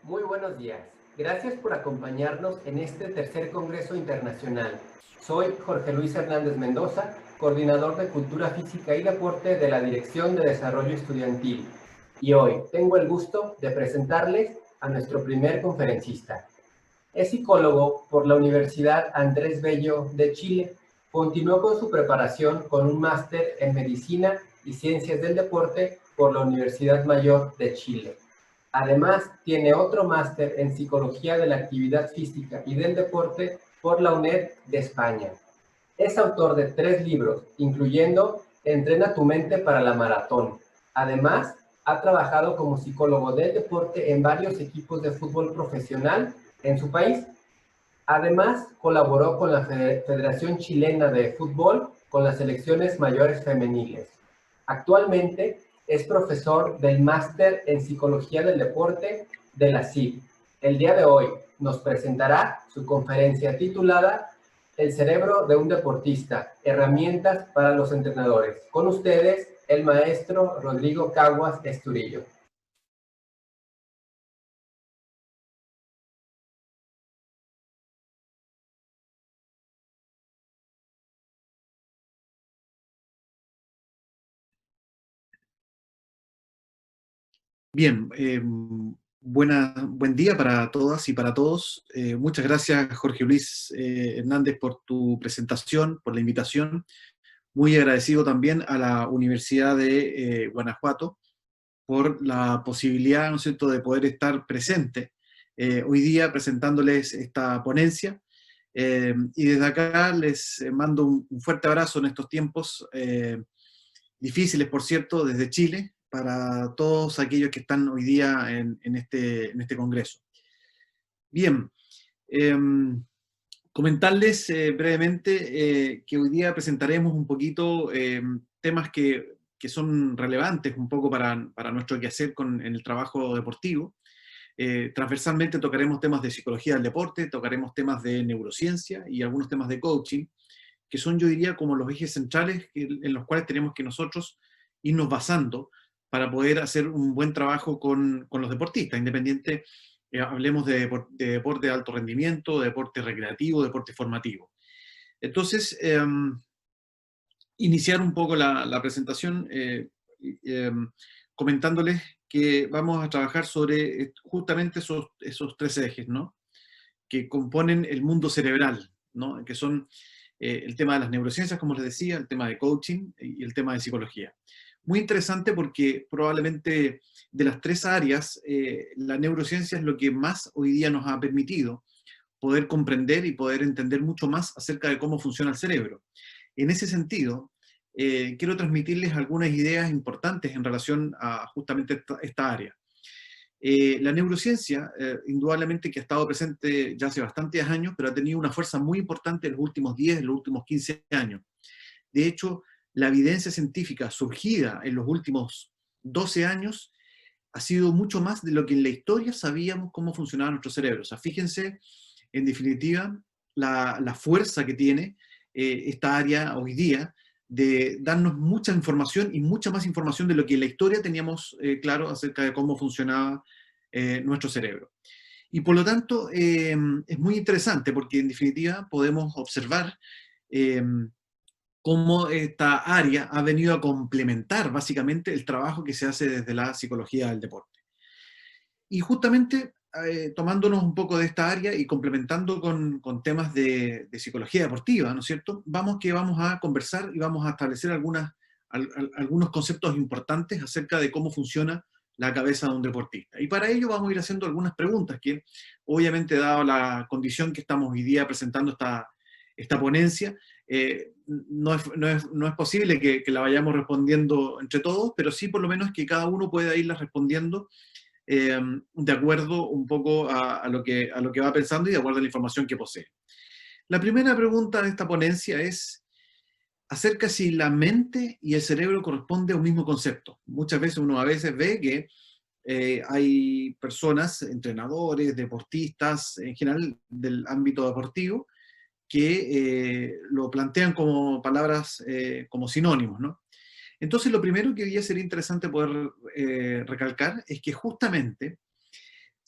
Muy buenos días. Gracias por acompañarnos en este tercer Congreso Internacional. Soy Jorge Luis Hernández Mendoza, coordinador de Cultura Física y Deporte de la Dirección de Desarrollo Estudiantil. Y hoy tengo el gusto de presentarles a nuestro primer conferencista. Es psicólogo por la Universidad Andrés Bello de Chile. Continuó con su preparación con un máster en Medicina y Ciencias del Deporte por la Universidad Mayor de Chile. Además, tiene otro máster en Psicología de la Actividad Física y del Deporte por la UNED de España. Es autor de 3 libros, incluyendo Entrena tu mente para la maratón. Además, ha trabajado como psicólogo del deporte en varios equipos de fútbol profesional en su país. Además, colaboró con la Federación Chilena de Fútbol con las selecciones mayores femeniles. Actualmente es profesor del Máster en Psicología del Deporte de la CIB. El día de hoy nos presentará su conferencia titulada El cerebro de un deportista, herramientas para los entrenadores. Con ustedes, el maestro Rodrigo Caguas Esturillo. Bien, buen día para todas y para todos. Muchas gracias, Jorge Luis Hernández, por tu presentación, por la invitación. Muy agradecido también a la Universidad de Guanajuato por la posibilidad, ¿no es cierto?, de poder estar presente hoy día presentándoles esta ponencia. Y desde acá les mando un fuerte abrazo en estos tiempos difíciles, por cierto, desde Chile, para todos aquellos que están hoy día en este congreso. Bien, eh, comentarles brevemente que hoy día presentaremos un poquito temas que son relevantes un poco para nuestro quehacer en el trabajo deportivo. Transversalmente tocaremos temas de psicología del deporte, tocaremos temas de neurociencia y algunos temas de coaching, que son, yo diría, como los ejes centrales en los cuales tenemos que nosotros irnos basando para poder hacer un buen trabajo con los deportistas, independiente, hablemos de deporte de alto rendimiento, de deporte recreativo, de deporte formativo. Entonces, iniciar un poco la presentación eh, comentándoles que vamos a trabajar sobre justamente esos tres ejes, ¿no?, que componen el mundo cerebral, ¿no?, que son el tema de las neurociencias, como les decía, el tema de coaching y el tema de psicología. Muy interesante porque probablemente de las tres áreas, la neurociencia es lo que más hoy día nos ha permitido poder comprender y poder entender mucho más acerca de cómo funciona el cerebro. En ese sentido, quiero transmitirles algunas ideas importantes en relación a justamente esta área. La neurociencia, indudablemente que ha estado presente ya hace bastantes años, pero ha tenido una fuerza muy importante en los últimos 10, en los últimos 15 años. De hecho, la evidencia científica surgida en los últimos 12 años ha sido mucho más de lo que en la historia sabíamos cómo funcionaba nuestro cerebro. O sea, fíjense, en definitiva, la fuerza que tiene esta área hoy día de darnos mucha información y mucha más información de lo que en la historia teníamos claro acerca de cómo funcionaba nuestro cerebro. Y por lo tanto, es muy interesante porque en definitiva podemos observar eh, cómo esta área ha venido a complementar básicamente el trabajo que se hace desde la psicología del deporte. Y justamente tomándonos un poco de esta área y complementando con temas de psicología deportiva, ¿no es cierto? Vamos a conversar y vamos a establecer algunos conceptos importantes acerca de cómo funciona la cabeza de un deportista. Y para ello vamos a ir haciendo algunas preguntas que, obviamente, dado la condición que estamos hoy día presentando esta ponencia, no es posible que la vayamos respondiendo entre todos, pero sí por lo menos que cada uno pueda irla respondiendo de acuerdo un poco a lo que va pensando y de acuerdo a la información que posee. La primera pregunta de esta ponencia es acerca si la mente y el cerebro corresponden a un mismo concepto. Muchas veces uno a veces ve que hay personas, entrenadores, deportistas, en general del ámbito deportivo, que lo plantean como palabras, como sinónimos, ¿no? Entonces, lo primero que hoy día sería interesante poder recalcar es que justamente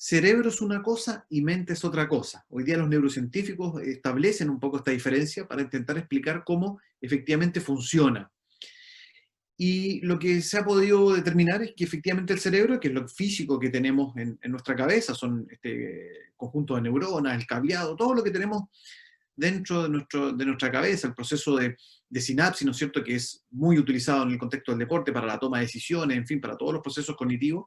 cerebro es una cosa y mente es otra cosa. Hoy día los neurocientíficos establecen un poco esta diferencia para intentar explicar cómo efectivamente funciona. Y lo que se ha podido determinar es que efectivamente el cerebro, que es lo físico que tenemos en nuestra cabeza, son este conjunto de neuronas, el cableado, todo lo que tenemos dentro de nuestra cabeza, el proceso de sinapsis, ¿no es cierto?, que es muy utilizado en el contexto del deporte para la toma de decisiones, en fin, para todos los procesos cognitivos,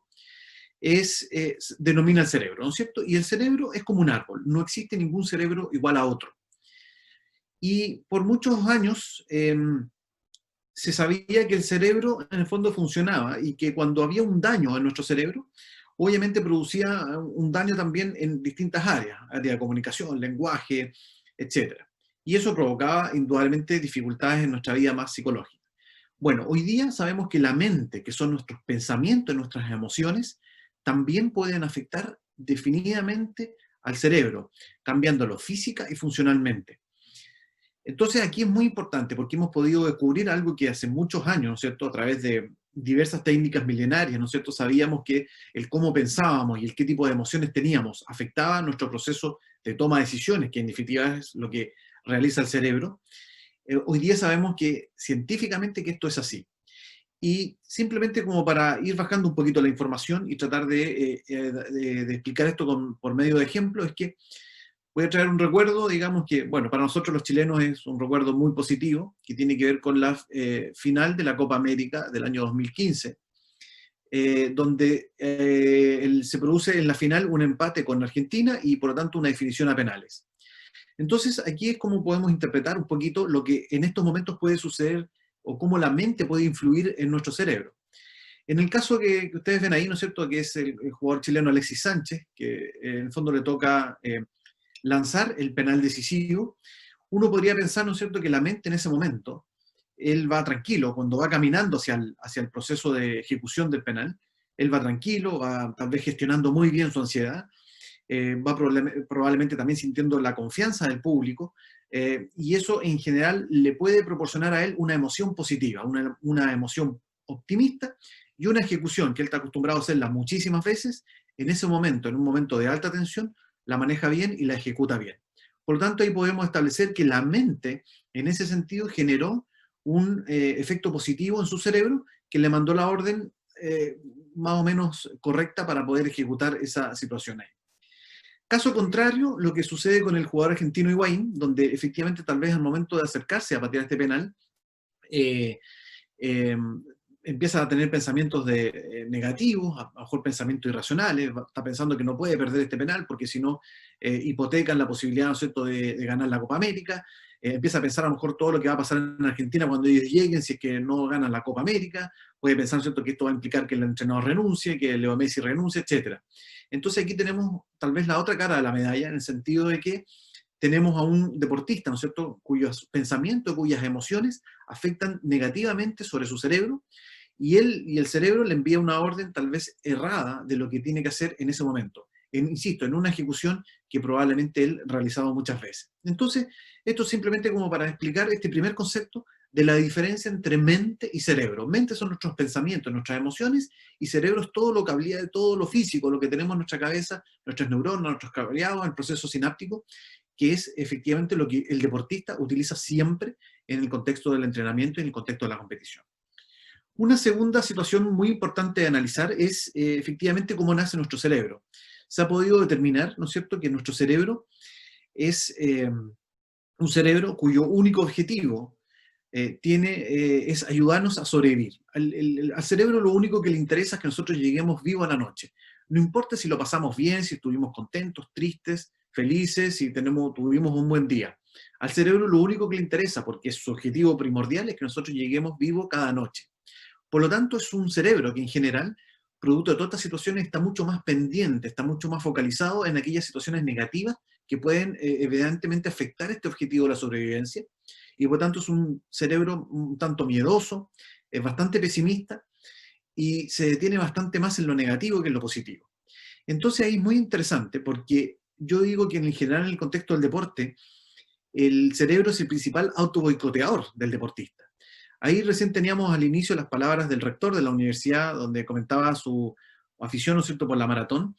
denomina el cerebro, ¿no es cierto? Y el cerebro es como un árbol, no existe ningún cerebro igual a otro. Y por muchos años se sabía que el cerebro en el fondo funcionaba y que cuando había un daño en nuestro cerebro, obviamente producía un daño también en distintas áreas, área de comunicación, lenguaje, etc. Y eso provocaba indudablemente dificultades en nuestra vida más psicológica. Bueno, hoy día sabemos que la mente, que son nuestros pensamientos, nuestras emociones, también pueden afectar definitivamente al cerebro, cambiándolo física y funcionalmente. Entonces aquí es muy importante porque hemos podido descubrir algo que hace muchos años, ¿no es cierto?, a través de diversas técnicas milenarias, ¿no es cierto?, sabíamos que el cómo pensábamos y el qué tipo de emociones teníamos afectaba nuestro proceso de toma de decisiones, que en definitiva es lo que realiza el cerebro. Hoy día sabemos que científicamente que esto es así. Y simplemente como para ir bajando un poquito la información y tratar de explicar esto por medio de ejemplos, es que voy a traer un recuerdo, digamos que, bueno, para nosotros los chilenos es un recuerdo muy positivo, que tiene que ver con la final de la Copa América del año 2015, donde se produce en la final un empate con Argentina y por lo tanto una definición a penales. Entonces aquí es como podemos interpretar un poquito lo que en estos momentos puede suceder o cómo la mente puede influir en nuestro cerebro. En el caso que ustedes ven ahí, ¿no es cierto?, que es el jugador chileno Alexis Sánchez, que en el fondo le toca lanzar el penal decisivo, uno podría pensar, ¿no es cierto?, que la mente en ese momento, él va tranquilo, cuando va caminando hacia el proceso de ejecución del penal, él va tranquilo, va tal vez gestionando muy bien su ansiedad, va probablemente también sintiendo la confianza del público, y eso en general le puede proporcionar a él una emoción positiva, una emoción optimista y una ejecución que él está acostumbrado a hacerla muchísimas veces, en ese momento, en un momento de alta tensión, la maneja bien y la ejecuta bien. Por lo tanto, ahí podemos establecer que la mente, en ese sentido, generó un efecto positivo en su cerebro que le mandó la orden más o menos correcta para poder ejecutar esa situación ahí. Caso contrario, lo que sucede con el jugador argentino Higuaín, donde efectivamente tal vez al momento de acercarse a patear este penal, eh, eh, empieza a tener pensamientos negativos, a lo mejor pensamientos irracionales, está pensando que no puede perder este penal porque si no hipotecan la posibilidad, ¿no es cierto?, de ganar la Copa América, empieza a pensar a lo mejor todo lo que va a pasar en Argentina cuando ellos lleguen si es que no ganan la Copa América, puede pensar, ¿no es cierto?, que esto va a implicar que el entrenador renuncie, que Leo Messi renuncie, etc. Entonces aquí tenemos tal vez la otra cara de la medalla, en el sentido de que tenemos a un deportista, ¿no es cierto?, cuyos pensamientos, cuyas emociones afectan negativamente sobre su cerebro, y el cerebro le envía una orden tal vez errada de lo que tiene que hacer en ese momento. Insisto, en una ejecución que probablemente él realizado muchas veces. Entonces, esto es simplemente como para explicar este primer concepto de la diferencia entre mente y cerebro. Mente son nuestros pensamientos, nuestras emociones, y cerebro es todo lo cableado, todo lo físico, lo que tenemos en nuestra cabeza, nuestras neuronas, nuestros cableados, el proceso sináptico, que es efectivamente lo que el deportista utiliza siempre en el contexto del entrenamiento y en el contexto de la competición. Una segunda situación muy importante de analizar es efectivamente cómo nace nuestro cerebro. Se ha podido determinar, ¿no es cierto?, que nuestro cerebro es un cerebro cuyo único objetivo es ayudarnos a sobrevivir. Al cerebro lo único que le interesa es que nosotros lleguemos vivos a la noche. No importa si lo pasamos bien, si estuvimos contentos, tristes, felices, si tuvimos un buen día. Al cerebro lo único que le interesa, porque su objetivo primordial es que nosotros lleguemos vivos cada noche. Por lo tanto, es un cerebro que en general, producto de todas estas situaciones, está mucho más pendiente, está mucho más focalizado en aquellas situaciones negativas que pueden evidentemente afectar este objetivo de la sobrevivencia, y por tanto es un cerebro un tanto miedoso, es bastante pesimista, y se detiene bastante más en lo negativo que en lo positivo. Entonces ahí es muy interesante, porque yo digo que en general en el contexto del deporte, el cerebro es el principal autoboicoteador del deportista. Ahí recién teníamos al inicio las palabras del rector de la universidad, donde comentaba su afición, ¿no es cierto?, por la maratón,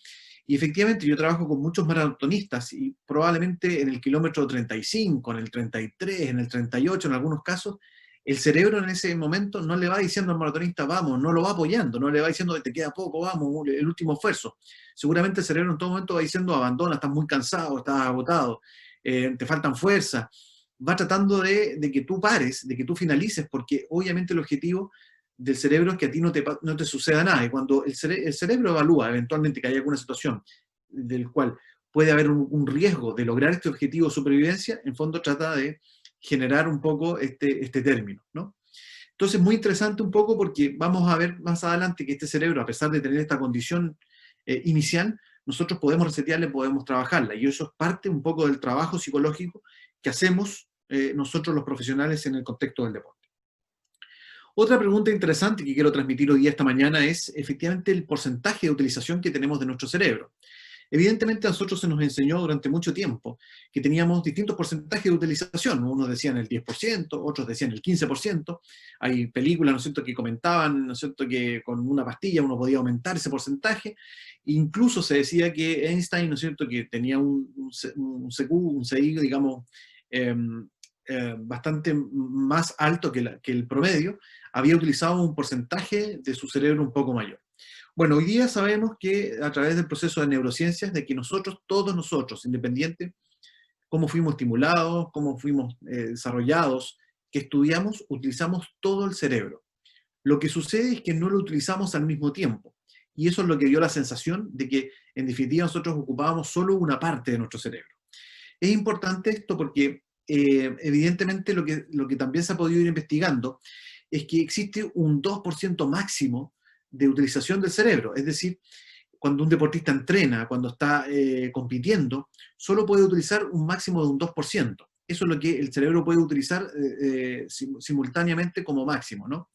Y efectivamente yo trabajo con muchos maratonistas y probablemente en el kilómetro 35, en el 33, en el 38, en algunos casos, el cerebro en ese momento no le va diciendo al maratonista, vamos, no lo va apoyando, no le va diciendo, te queda poco, vamos, el último esfuerzo. Seguramente el cerebro en todo momento va diciendo, abandona, estás muy cansado, estás agotado, te faltan fuerzas. Va tratando de que tú pares, de que tú finalices, porque obviamente el objetivo del cerebro es que a ti no te suceda nada. Y cuando el cerebro evalúa eventualmente que hay alguna situación del cual puede haber un riesgo de lograr este objetivo de supervivencia, en fondo trata de generar un poco este término, ¿no? Entonces, muy interesante un poco porque vamos a ver más adelante que este cerebro, a pesar de tener esta condición inicial, nosotros podemos resetearla y podemos trabajarla. Y eso es parte un poco del trabajo psicológico que hacemos nosotros los profesionales en el contexto del deporte. Otra pregunta interesante que quiero transmitir hoy día, esta mañana, es efectivamente el porcentaje de utilización que tenemos de nuestro cerebro. Evidentemente a nosotros se nos enseñó durante mucho tiempo que teníamos distintos porcentajes de utilización. Unos decían el 10%, otros decían el 15%. Hay películas, ¿no es cierto?, que comentaban, ¿no es cierto?, que con una pastilla uno podía aumentar ese porcentaje. Incluso se decía que Einstein, ¿no es cierto?, que tenía un CQ, un CI, digamos, bastante más alto que el promedio, había utilizado un porcentaje de su cerebro un poco mayor. Bueno, hoy día sabemos que a través del proceso de neurociencias, de que nosotros, todos nosotros, independiente cómo fuimos estimulados, cómo fuimos desarrollados, que estudiamos, utilizamos todo el cerebro. Lo que sucede es que no lo utilizamos al mismo tiempo. Y eso es lo que dio la sensación de que, en definitiva, nosotros ocupábamos solo una parte de nuestro cerebro. Es importante esto porque, evidentemente, lo que también se ha podido ir investigando es que existe un 2% máximo de utilización del cerebro. Es decir, cuando un deportista entrena, cuando está compitiendo, solo puede utilizar un máximo de un 2%. Eso es lo que el cerebro puede utilizar simultáneamente como máximo, ¿no?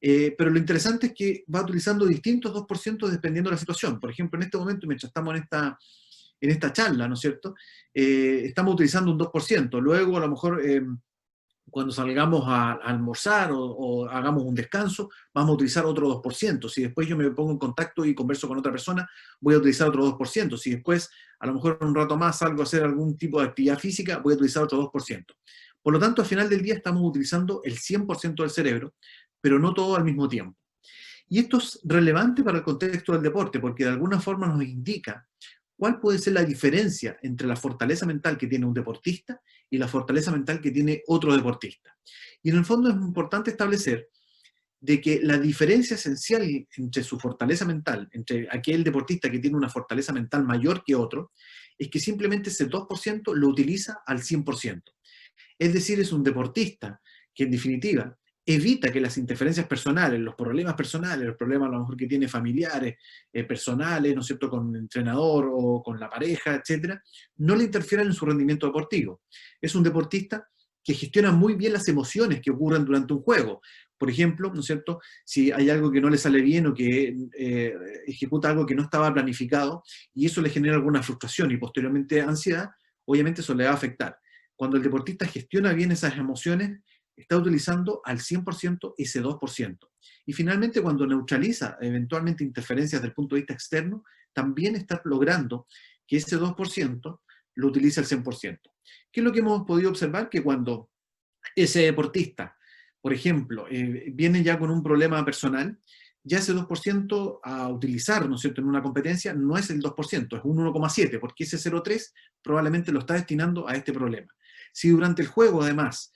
Pero lo interesante es que va utilizando distintos 2% dependiendo de la situación. Por ejemplo, en este momento, mientras estamos en esta charla, ¿no es cierto?, estamos utilizando un 2%. Luego, a lo mejor, cuando salgamos a almorzar o hagamos un descanso, vamos a utilizar otro 2%. Si después yo me pongo en contacto y converso con otra persona, voy a utilizar otro 2%. Si después, a lo mejor un rato más, salgo a hacer algún tipo de actividad física, voy a utilizar otro 2%. Por lo tanto, al final del día estamos utilizando el 100% del cerebro, pero no todo al mismo tiempo. Y esto es relevante para el contexto del deporte, porque de alguna forma nos indica cuál puede ser la diferencia entre la fortaleza mental que tiene un deportista y la fortaleza mental que tiene otro deportista. Y en el fondo es importante establecer de que la diferencia esencial entre su fortaleza mental, entre aquel deportista que tiene una fortaleza mental mayor que otro, es que simplemente ese 2% lo utiliza al 100%. Es decir, es un deportista que en definitiva evita que las interferencias personales, los problemas personales, los problemas a lo mejor que tiene familiares, personales, ¿no es cierto?, con el entrenador o con la pareja, etcétera, no le interfieran en su rendimiento deportivo. Es un deportista que gestiona muy bien las emociones que ocurren durante un juego. Por ejemplo, ¿no es cierto?, si hay algo que no le sale bien o que ejecuta algo que no estaba planificado y eso le genera alguna frustración y posteriormente ansiedad, obviamente eso le va a afectar. Cuando el deportista gestiona bien esas emociones, está utilizando al 100% ese 2%. Y finalmente, cuando neutraliza eventualmente interferencias desde el punto de vista externo, también está logrando que ese 2% lo utilice al 100%. ¿Qué es lo que hemos podido observar? Que cuando ese deportista, por ejemplo, viene ya con un problema personal, ya ese 2% a utilizar, ¿no es cierto?, en una competencia, no es el 2%, es un 1,7%, porque ese 0,3 probablemente lo está destinando a este problema. Si durante el juego, además,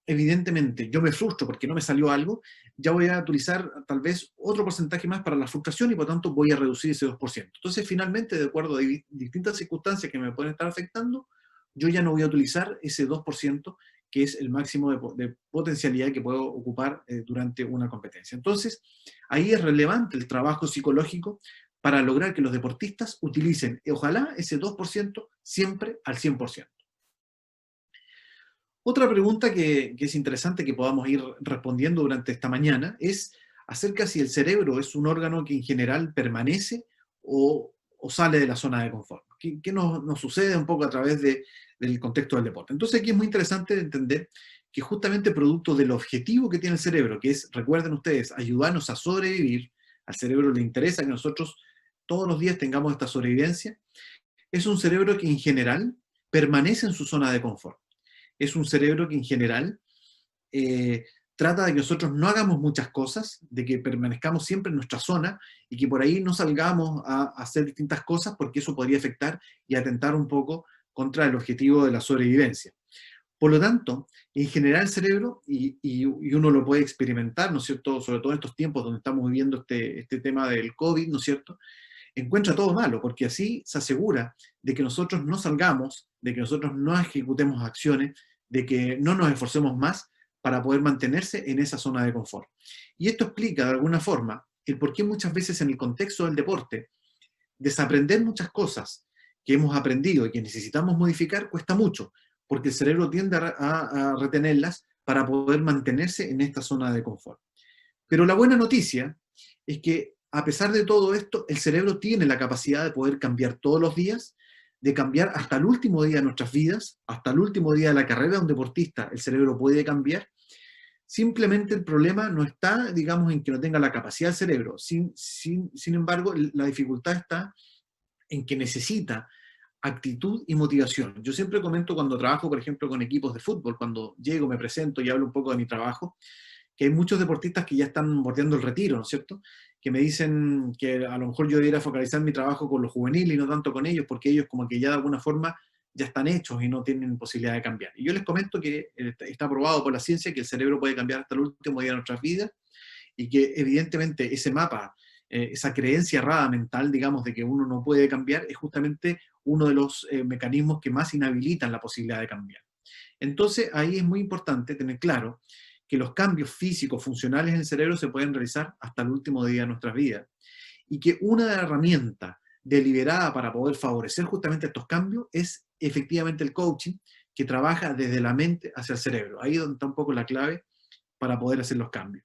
evidentemente yo me frustro porque no me salió algo, ya voy a utilizar tal vez otro porcentaje más para la frustración y por tanto voy a reducir ese 2%. Entonces, finalmente, de acuerdo a distintas circunstancias que me pueden estar afectando, yo ya no voy a utilizar ese 2%, que es el máximo de potencialidad que puedo ocupar durante una competencia. Entonces, ahí es relevante el trabajo psicológico para lograr que los deportistas utilicen, ojalá, ese 2% siempre al 100%. Otra pregunta que es interesante que podamos ir respondiendo durante esta mañana es acerca si el cerebro es un órgano que en general permanece o sale de la zona de confort. ¿Qué nos sucede un poco a través del contexto del deporte? Entonces aquí es muy interesante entender que justamente producto del objetivo que tiene el cerebro, que es, recuerden ustedes, ayudarnos a sobrevivir, al cerebro le interesa que nosotros todos los días tengamos esta sobrevivencia, es un cerebro que en general permanece en su zona de confort. Es un cerebro que en general trata de que nosotros no hagamos muchas cosas, de que permanezcamos siempre en nuestra zona y que por ahí no salgamos a hacer distintas cosas porque eso podría afectar y atentar un poco contra el objetivo de la sobrevivencia. Por lo tanto, en general el cerebro, y uno lo puede experimentar, ¿no es cierto?, sobre todo en estos tiempos donde estamos viviendo este tema del COVID, ¿no es cierto?, encuentra todo malo, porque así se asegura de que nosotros no salgamos, de que nosotros no ejecutemos acciones, de que no nos esforcemos más para poder mantenerse en esa zona de confort. Y esto explica de alguna forma el por qué muchas veces en el contexto del deporte, desaprender muchas cosas que hemos aprendido y que necesitamos modificar cuesta mucho, porque el cerebro tiende a retenerlas para poder mantenerse en esta zona de confort. Pero la buena noticia es que a pesar de todo esto, el cerebro tiene la capacidad de poder cambiar todos los días, de cambiar hasta el último día de nuestras vidas, hasta el último día de la carrera de un deportista, el cerebro puede cambiar. Simplemente el problema no está, digamos, en que no tenga la capacidad del cerebro. Sin embargo, la dificultad está en que necesita actitud y motivación. Yo siempre comento cuando trabajo, por ejemplo, con equipos de fútbol, cuando llego, me presento y hablo un poco de mi trabajo, que hay muchos deportistas que ya están bordeando el retiro, ¿no es cierto?, que me dicen que a lo mejor yo debería focalizar mi trabajo con los juveniles y no tanto con ellos, porque ellos como que ya de alguna forma ya están hechos y no tienen posibilidad de cambiar. Y yo les comento que está probado por la ciencia que el cerebro puede cambiar hasta el último día de nuestras vidas y que evidentemente ese mapa, esa creencia errada mental, digamos, de que uno no puede cambiar, es justamente uno de los mecanismos que más inhabilitan la posibilidad de cambiar. Entonces ahí es muy importante tener claro que los cambios físicos, funcionales en el cerebro se pueden realizar hasta el último día de nuestras vidas. Y que una herramienta deliberada para poder favorecer justamente estos cambios es efectivamente el coaching, que trabaja desde la mente hacia el cerebro. Ahí es donde está un poco la clave para poder hacer los cambios.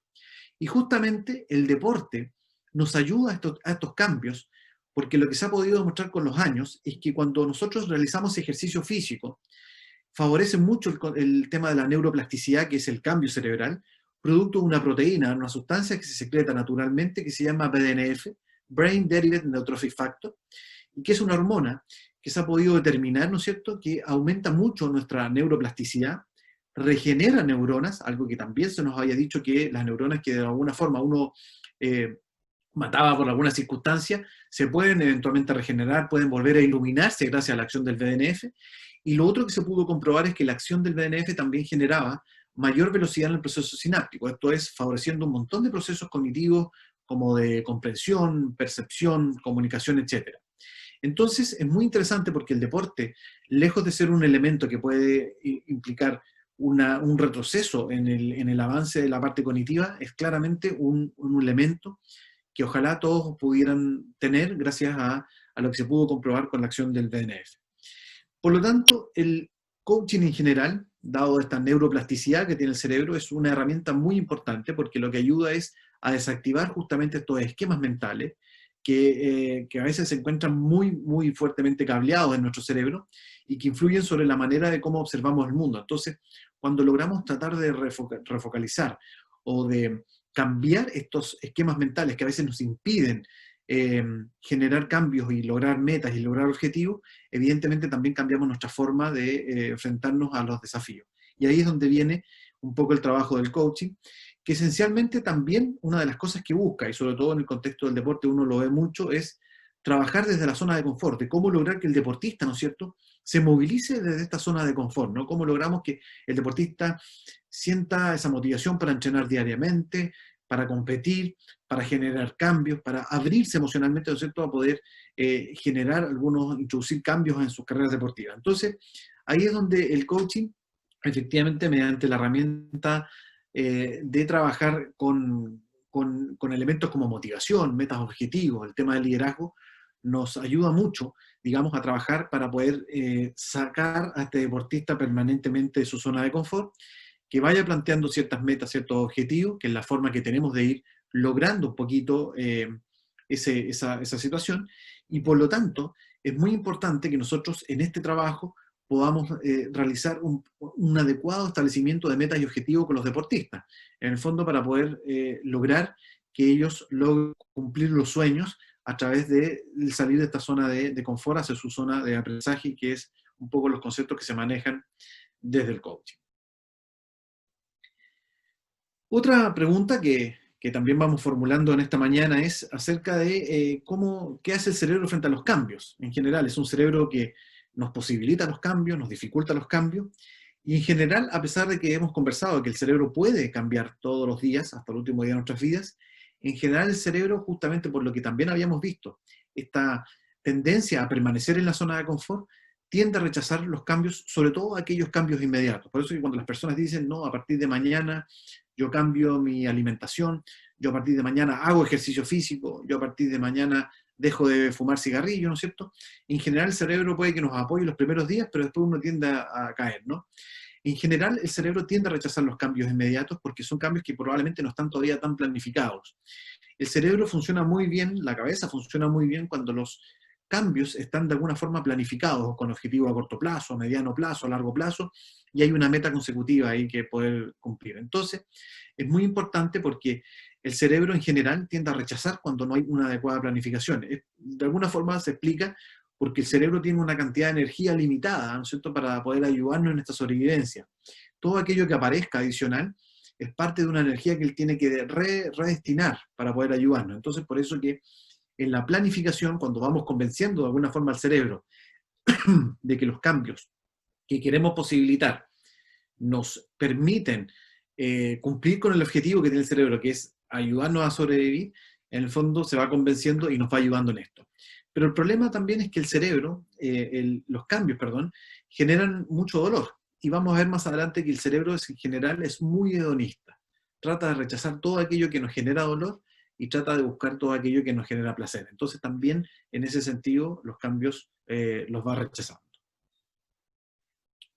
Y justamente el deporte nos ayuda a estos cambios, porque lo que se ha podido demostrar con los años es que cuando nosotros realizamos ejercicio físico, favorece mucho el tema de la neuroplasticidad, que es el cambio cerebral, producto de una proteína, una sustancia que se secreta naturalmente, que se llama BDNF, Brain Derived Neurotrophic Factor, y que es una hormona que se ha podido determinar, ¿no es cierto?, que aumenta mucho nuestra neuroplasticidad, regenera neuronas, algo que también se nos había dicho que las neuronas que de alguna forma uno mataba por alguna circunstancia, se pueden eventualmente regenerar, pueden volver a iluminarse gracias a la acción del BDNF. Y lo otro que se pudo comprobar es que la acción del BDNF también generaba mayor velocidad en el proceso sináptico, esto es, favoreciendo un montón de procesos cognitivos como de comprensión, percepción, comunicación, etc. Entonces es muy interesante porque el deporte, lejos de ser un elemento que puede implicar un retroceso en el avance de la parte cognitiva, es claramente un elemento que ojalá todos pudieran tener gracias a lo que se pudo comprobar con la acción del BDNF. Por lo tanto, el coaching en general, dado esta neuroplasticidad que tiene el cerebro, es una herramienta muy importante porque lo que ayuda es a desactivar justamente estos esquemas mentales que a veces se encuentran muy, muy fuertemente cableados en nuestro cerebro y que influyen sobre la manera de cómo observamos el mundo. Entonces, cuando logramos tratar de refocalizar o de cambiar estos esquemas mentales que a veces nos impiden generar cambios y lograr metas y lograr objetivos, evidentemente también cambiamos nuestra forma de enfrentarnos a los desafíos. Y ahí es donde viene un poco el trabajo del coaching, que esencialmente también una de las cosas que busca, y sobre todo en el contexto del deporte uno lo ve mucho, es trabajar desde la zona de confort, de cómo lograr que el deportista, ¿no es cierto?, se movilice desde esta zona de confort, ¿no? Cómo logramos que el deportista sienta esa motivación para entrenar diariamente, para competir, para generar cambios, para abrirse emocionalmente, ¿no es cierto?, a poder introducir cambios en sus carreras deportivas. Entonces, ahí es donde el coaching, efectivamente, mediante la herramienta de trabajar con elementos como motivación, metas, objetivos, el tema del liderazgo, nos ayuda mucho, digamos, a trabajar para poder sacar a este deportista permanentemente de su zona de confort, que vaya planteando ciertas metas, ciertos objetivos, que es la forma que tenemos de ir logrando un poquito esa situación, y por lo tanto es muy importante que nosotros en este trabajo podamos realizar un adecuado establecimiento de metas y objetivos con los deportistas, en el fondo para poder lograr que ellos logren cumplir los sueños a través de salir de esta zona de confort hacia su zona de aprendizaje, que es un poco los conceptos que se manejan desde el coaching. Otra pregunta que también vamos formulando en esta mañana es acerca de qué hace el cerebro frente a los cambios. En general, es un cerebro que nos posibilita los cambios, nos dificulta los cambios, y en general, a pesar de que hemos conversado que el cerebro puede cambiar todos los días, hasta el último día de nuestras vidas, en general el cerebro, justamente por lo que también habíamos visto, esta tendencia a permanecer en la zona de confort, tiende a rechazar los cambios, sobre todo aquellos cambios inmediatos. Por eso que cuando las personas dicen, no, a partir de mañana yo cambio mi alimentación, yo a partir de mañana hago ejercicio físico, yo a partir de mañana dejo de fumar cigarrillo, ¿no es cierto? En general el cerebro puede que nos apoye los primeros días, pero después uno tiende a caer, ¿no? En general el cerebro tiende a rechazar los cambios inmediatos porque son cambios que probablemente no están todavía tan planificados. El cerebro funciona muy bien, la cabeza funciona muy bien cuando los cambios están de alguna forma planificados, con objetivo a corto plazo, a mediano plazo, a largo plazo, y hay una meta consecutiva ahí que poder cumplir. Entonces, es muy importante porque el cerebro en general tiende a rechazar cuando no hay una adecuada planificación. De alguna forma se explica porque el cerebro tiene una cantidad de energía limitada, ¿no es cierto?, para poder ayudarnos en esta sobrevivencia. Todo aquello que aparezca adicional es parte de una energía que él tiene que redestinar para poder ayudarnos. Entonces, por eso que en la planificación, cuando vamos convenciendo de alguna forma al cerebro de que los cambios que queremos posibilitar nos permiten cumplir con el objetivo que tiene el cerebro, que es ayudarnos a sobrevivir, en el fondo se va convenciendo y nos va ayudando en esto. Pero el problema también es que el cerebro, los cambios, perdón, generan mucho dolor. Y vamos a ver más adelante que el cerebro en general es muy hedonista. Trata de rechazar todo aquello que nos genera dolor y trata de buscar todo aquello que nos genera placer. Entonces también, en ese sentido, los cambios los va rechazando.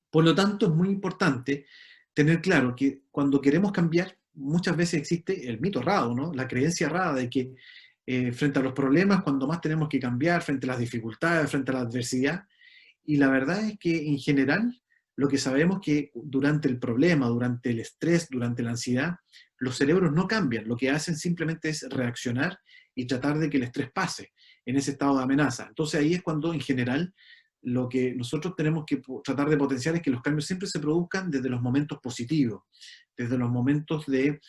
Por lo tanto, es muy importante tener claro que cuando queremos cambiar, muchas veces existe el mito errado, ¿no? La creencia errada de que frente a los problemas, cuando más tenemos que cambiar, frente a las dificultades, frente a la adversidad, y la verdad es que en general, lo que sabemos es que durante el problema, durante el estrés, durante la ansiedad, los cerebros no cambian, lo que hacen simplemente es reaccionar y tratar de que el estrés pase en ese estado de amenaza. Entonces ahí es cuando en general lo que nosotros tenemos que tratar de potenciar es que los cambios siempre se produzcan desde los momentos positivos, desde los momentos de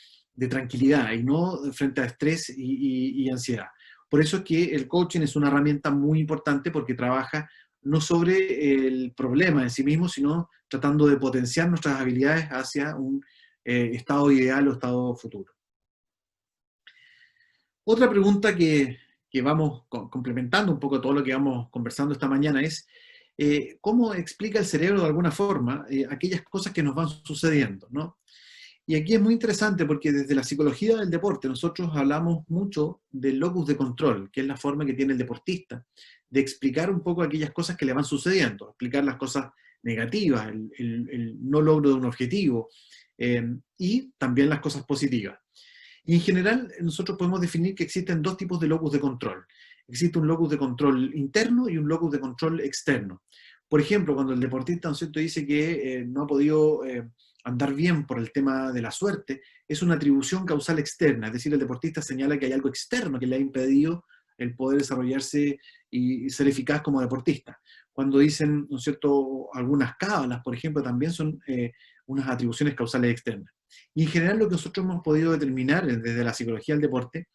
tranquilidad y no frente a estrés y ansiedad. Por eso es que el coaching es una herramienta muy importante porque trabaja no sobre el problema en sí mismo, sino tratando de potenciar nuestras habilidades hacia un estado ideal o estado futuro. Otra pregunta que vamos complementando un poco todo lo que vamos conversando esta mañana es ¿cómo explica el cerebro de alguna forma aquellas cosas que nos van sucediendo, ¿no? Y aquí es muy interesante porque desde la psicología del deporte nosotros hablamos mucho del locus de control, que es la forma que tiene el deportista de explicar un poco aquellas cosas que le van sucediendo, explicar las cosas negativas, el no logro de un objetivo, y también las cosas positivas. Y en general nosotros podemos definir que existen dos tipos de locus de control. Existe un locus de control interno y un locus de control externo. Por ejemplo, cuando el deportista, ¿no es cierto?, dice que no ha podido andar bien por el tema de la suerte, es una atribución causal externa, es decir, el deportista señala que hay algo externo que le ha impedido el poder desarrollarse y ser eficaz como deportista. Cuando dicen, ¿no es cierto?, algunas cábalas, por ejemplo, también son unas atribuciones causales externas. Y en general lo que nosotros hemos podido determinar desde la psicología del deporte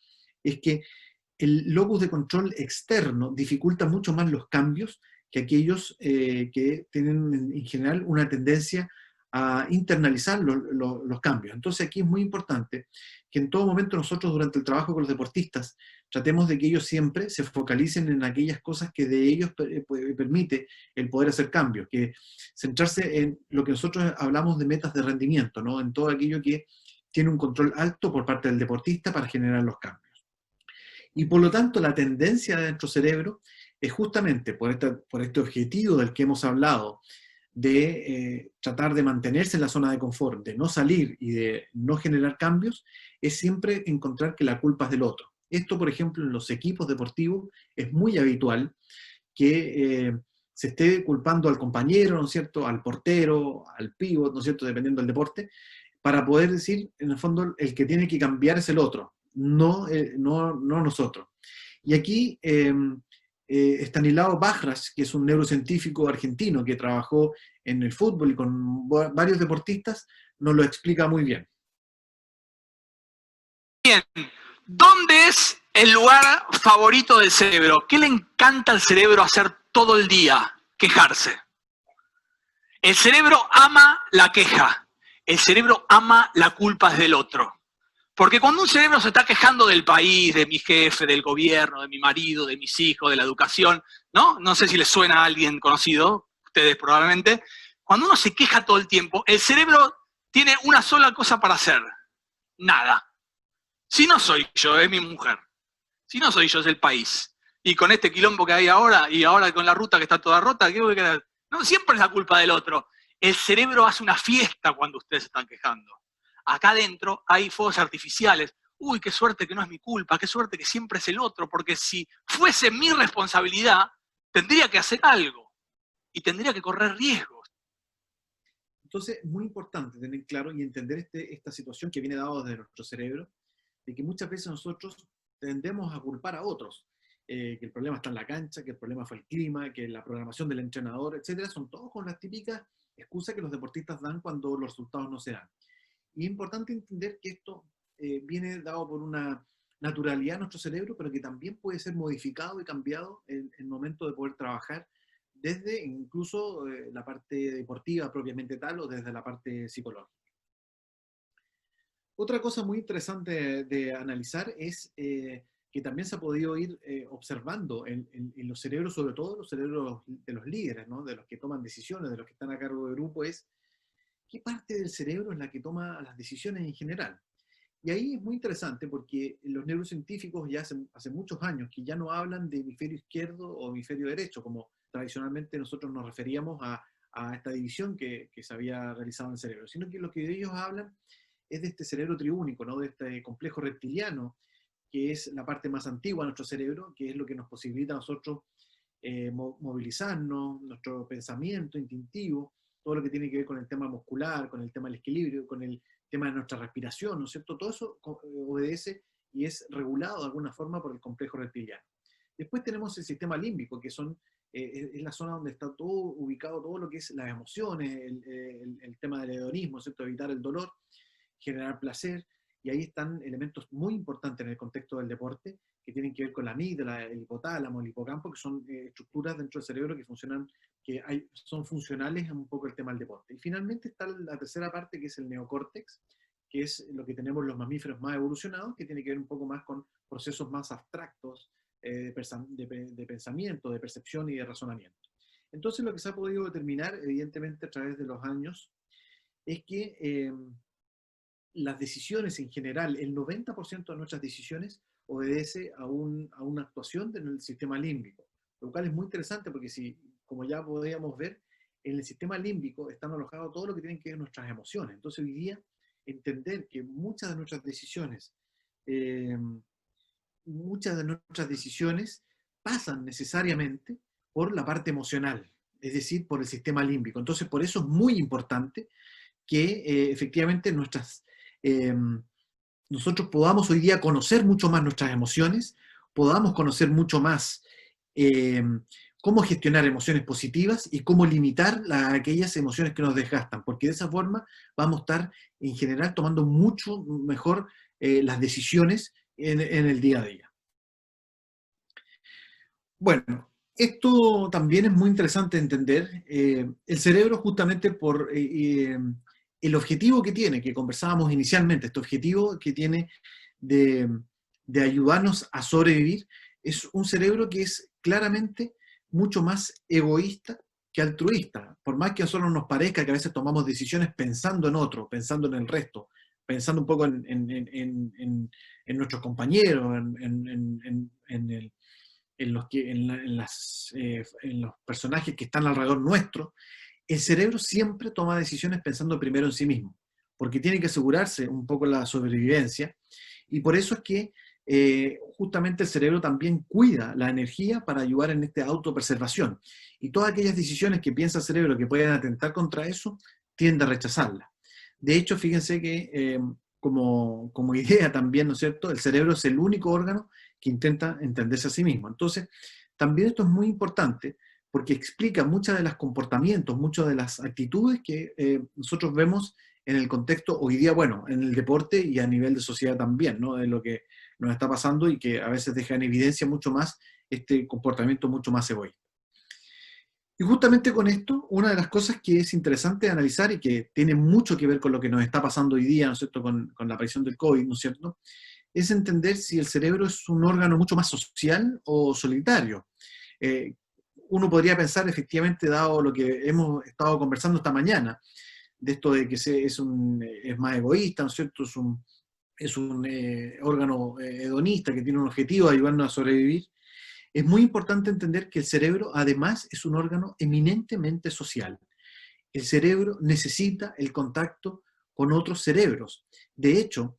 es que el locus de control externo dificulta mucho más los cambios que aquellos que tienen en general una tendencia a internalizar los cambios. Entonces aquí es muy importante que en todo momento nosotros durante el trabajo con los deportistas tratemos de que ellos siempre se focalicen en aquellas cosas que de ellos permite el poder hacer cambios, que centrarse en lo que nosotros hablamos de metas de rendimiento, ¿no? En todo aquello que tiene un control alto por parte del deportista para generar los cambios. Y por lo tanto la tendencia de nuestro cerebro es justamente por este objetivo del que hemos hablado, de tratar de mantenerse en la zona de confort, de no salir y de no generar cambios, es siempre encontrar que la culpa es del otro. Esto, por ejemplo, en los equipos deportivos es muy habitual que se esté culpando al compañero, ¿no es cierto?, al portero, al pívot, ¿no es cierto?, dependiendo del deporte, para poder decir, en el fondo, el que tiene que cambiar es el otro, no nosotros. Y aquí Stanislao Bajras, que es un neurocientífico argentino que trabajó en el fútbol y con varios deportistas, nos lo explica muy bien. Bien, ¿dónde es el lugar favorito del cerebro? ¿Qué le encanta al cerebro hacer todo el día? Quejarse. El cerebro ama la queja. El cerebro ama la culpa del otro. Porque cuando un cerebro se está quejando del país, de mi jefe, del gobierno, de mi marido, de mis hijos, de la educación, ¿no? No sé si les suena a alguien conocido, ustedes probablemente. Cuando uno se queja todo el tiempo, el cerebro tiene una sola cosa para hacer. Nada. Si no soy yo, es mi mujer. Si no soy yo, es el país. Y con este quilombo que hay ahora, y ahora con la ruta que está toda rota, ¿qué voy a quedar? No, siempre es la culpa del otro. El cerebro hace una fiesta cuando ustedes se están quejando. Acá adentro hay fuegos artificiales. Uy, qué suerte que no es mi culpa, qué suerte que siempre es el otro, porque si fuese mi responsabilidad, tendría que hacer algo y tendría que correr riesgos. Entonces, muy importante tener claro y entender esta situación que viene dada desde nuestro cerebro, de que muchas veces nosotros tendemos a culpar a otros, que el problema está en la cancha, que el problema fue el clima, que la programación del entrenador, etcétera, son todos con las típicas excusas que los deportistas dan cuando los resultados no se dan. Y es importante entender que esto viene dado por una naturalidad en nuestro cerebro, pero que también puede ser modificado y cambiado en el momento de poder trabajar desde incluso la parte deportiva propiamente tal o desde la parte psicológica. Otra cosa muy interesante de analizar es que también se ha podido ir observando en los cerebros, sobre todo los cerebros de los líderes, ¿no? De los que toman decisiones, de los que están a cargo del grupo, es qué parte del cerebro es la que toma las decisiones en general. Y ahí es muy interesante porque los neurocientíficos ya hace muchos años que ya no hablan de hemisferio izquierdo o hemisferio derecho, como tradicionalmente nosotros nos referíamos a esta división que se había realizado en el cerebro, sino que lo que ellos hablan es de este cerebro triúnico, ¿no? De este complejo reptiliano, que es la parte más antigua de nuestro cerebro, que es lo que nos posibilita a nosotros movilizarnos, nuestro pensamiento instintivo, todo lo que tiene que ver con el tema muscular, con el tema del equilibrio, con el tema de nuestra respiración, ¿no es cierto? Todo eso obedece y es regulado de alguna forma por el complejo reptiliano. Después tenemos el sistema límbico, que es la zona donde está todo ubicado, todo lo que es las emociones, el tema del hedonismo, ¿cierto? Evitar el dolor, generar placer, y ahí están elementos muy importantes en el contexto del deporte, que tienen que ver con la amígdala, el hipotálamo, el hipocampo, que son estructuras dentro del cerebro que funcionan, son funcionales a un poco el tema del deporte. Y finalmente está la tercera parte, que es el neocórtex, que es lo que tenemos los mamíferos más evolucionados, que tiene que ver un poco más con procesos más abstractos de pensamiento, de percepción y de razonamiento. Entonces lo que se ha podido determinar, evidentemente a través de los años, es que las decisiones en general, el 90% de nuestras decisiones obedece a una actuación del sistema límbico, lo cual es muy interesante porque como ya podríamos ver, en el sistema límbico están alojados todo lo que tiene que ver con nuestras emociones. Entonces hoy día, entender que muchas de nuestras decisiones pasan necesariamente por la parte emocional, es decir, por el sistema límbico. Entonces por eso es muy importante que efectivamente nosotros podamos hoy día conocer mucho más nuestras emociones, podamos conocer mucho más cómo gestionar emociones positivas y cómo limitar aquellas emociones que nos desgastan, porque de esa forma vamos a estar en general tomando mucho mejor las decisiones en el día a día. Bueno, esto también es muy interesante entender. El cerebro justamente por el objetivo que tiene, que conversábamos inicialmente, este objetivo que tiene de ayudarnos a sobrevivir, es un cerebro que es claramente mucho más egoísta que altruista. Por más que a nosotros nos parezca que a veces tomamos decisiones pensando en otro, pensando en el resto, pensando un poco en nuestros compañeros, en los personajes que están alrededor nuestro, el cerebro siempre toma decisiones pensando primero en sí mismo, porque tiene que asegurarse un poco la sobrevivencia, y por eso es que justamente el cerebro también cuida la energía para ayudar en esta autopreservación, y todas aquellas decisiones que piensa el cerebro que pueden atentar contra eso, tiende a rechazarlas. De hecho, fíjense que como idea también, ¿no es cierto?, el cerebro es el único órgano que intenta entenderse a sí mismo. Entonces, también esto es muy importante porque explica muchos de los comportamientos, muchas de las actitudes que nosotros vemos en el contexto hoy día, bueno, en el deporte y a nivel de sociedad también, ¿no? De lo que nos está pasando y que a veces deja en evidencia mucho más este comportamiento mucho más egoísta. Y justamente con esto, una de las cosas que es interesante analizar y que tiene mucho que ver con lo que nos está pasando hoy día, ¿no es cierto?, con la aparición del COVID, ¿no es cierto?, es entender si el cerebro es un órgano mucho más social o solitario. Eh, Uno podría pensar, efectivamente, dado lo que hemos estado conversando esta mañana, de esto de que es más egoísta, ¿no es cierto?, es un órgano hedonista que tiene un objetivo de ayudarnos a sobrevivir. Es muy importante entender que el cerebro, además, es un órgano eminentemente social. El cerebro necesita el contacto con otros cerebros. De hecho,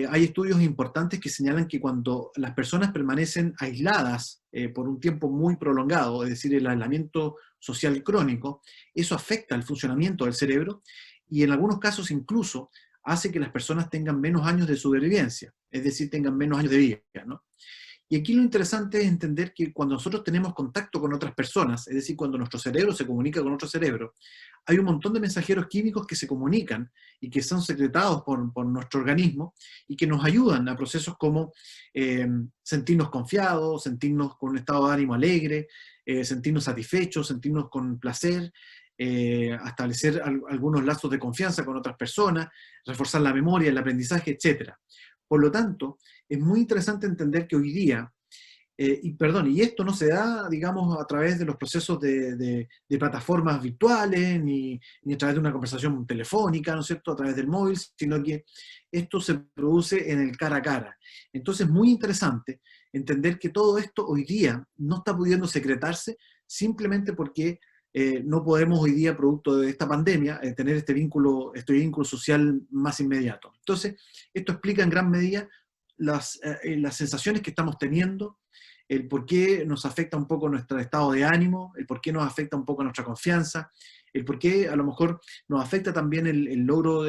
hay estudios importantes que señalan que cuando las personas permanecen aisladas por un tiempo muy prolongado, es decir, el aislamiento social crónico, eso afecta el funcionamiento del cerebro y en algunos casos incluso hace que las personas tengan menos años de supervivencia, es decir, tengan menos años de vida, ¿no? Y aquí lo interesante es entender que cuando nosotros tenemos contacto con otras personas, es decir, cuando nuestro cerebro se comunica con otro cerebro, hay un montón de mensajeros químicos que se comunican y que son secretados por nuestro organismo y que nos ayudan a procesos como sentirnos confiados, sentirnos con un estado de ánimo alegre, sentirnos satisfechos, sentirnos con placer, a establecer algunos lazos de confianza con otras personas, reforzar la memoria, el aprendizaje, etc. Por lo tanto, es muy interesante entender que hoy día, y esto no se da, digamos, a través de los procesos de plataformas virtuales, ni a través de una conversación telefónica, ¿no es cierto?, a través del móvil, sino que esto se produce en el cara a cara. Entonces, es muy interesante entender que todo esto hoy día no está pudiendo secretarse simplemente porque no podemos hoy día, producto de esta pandemia, tener este vínculo social más inmediato. Entonces, esto explica en gran medida las sensaciones que estamos teniendo, el por qué nos afecta un poco nuestro estado de ánimo, el por qué nos afecta un poco nuestra confianza, el por qué a lo mejor nos afecta también el logro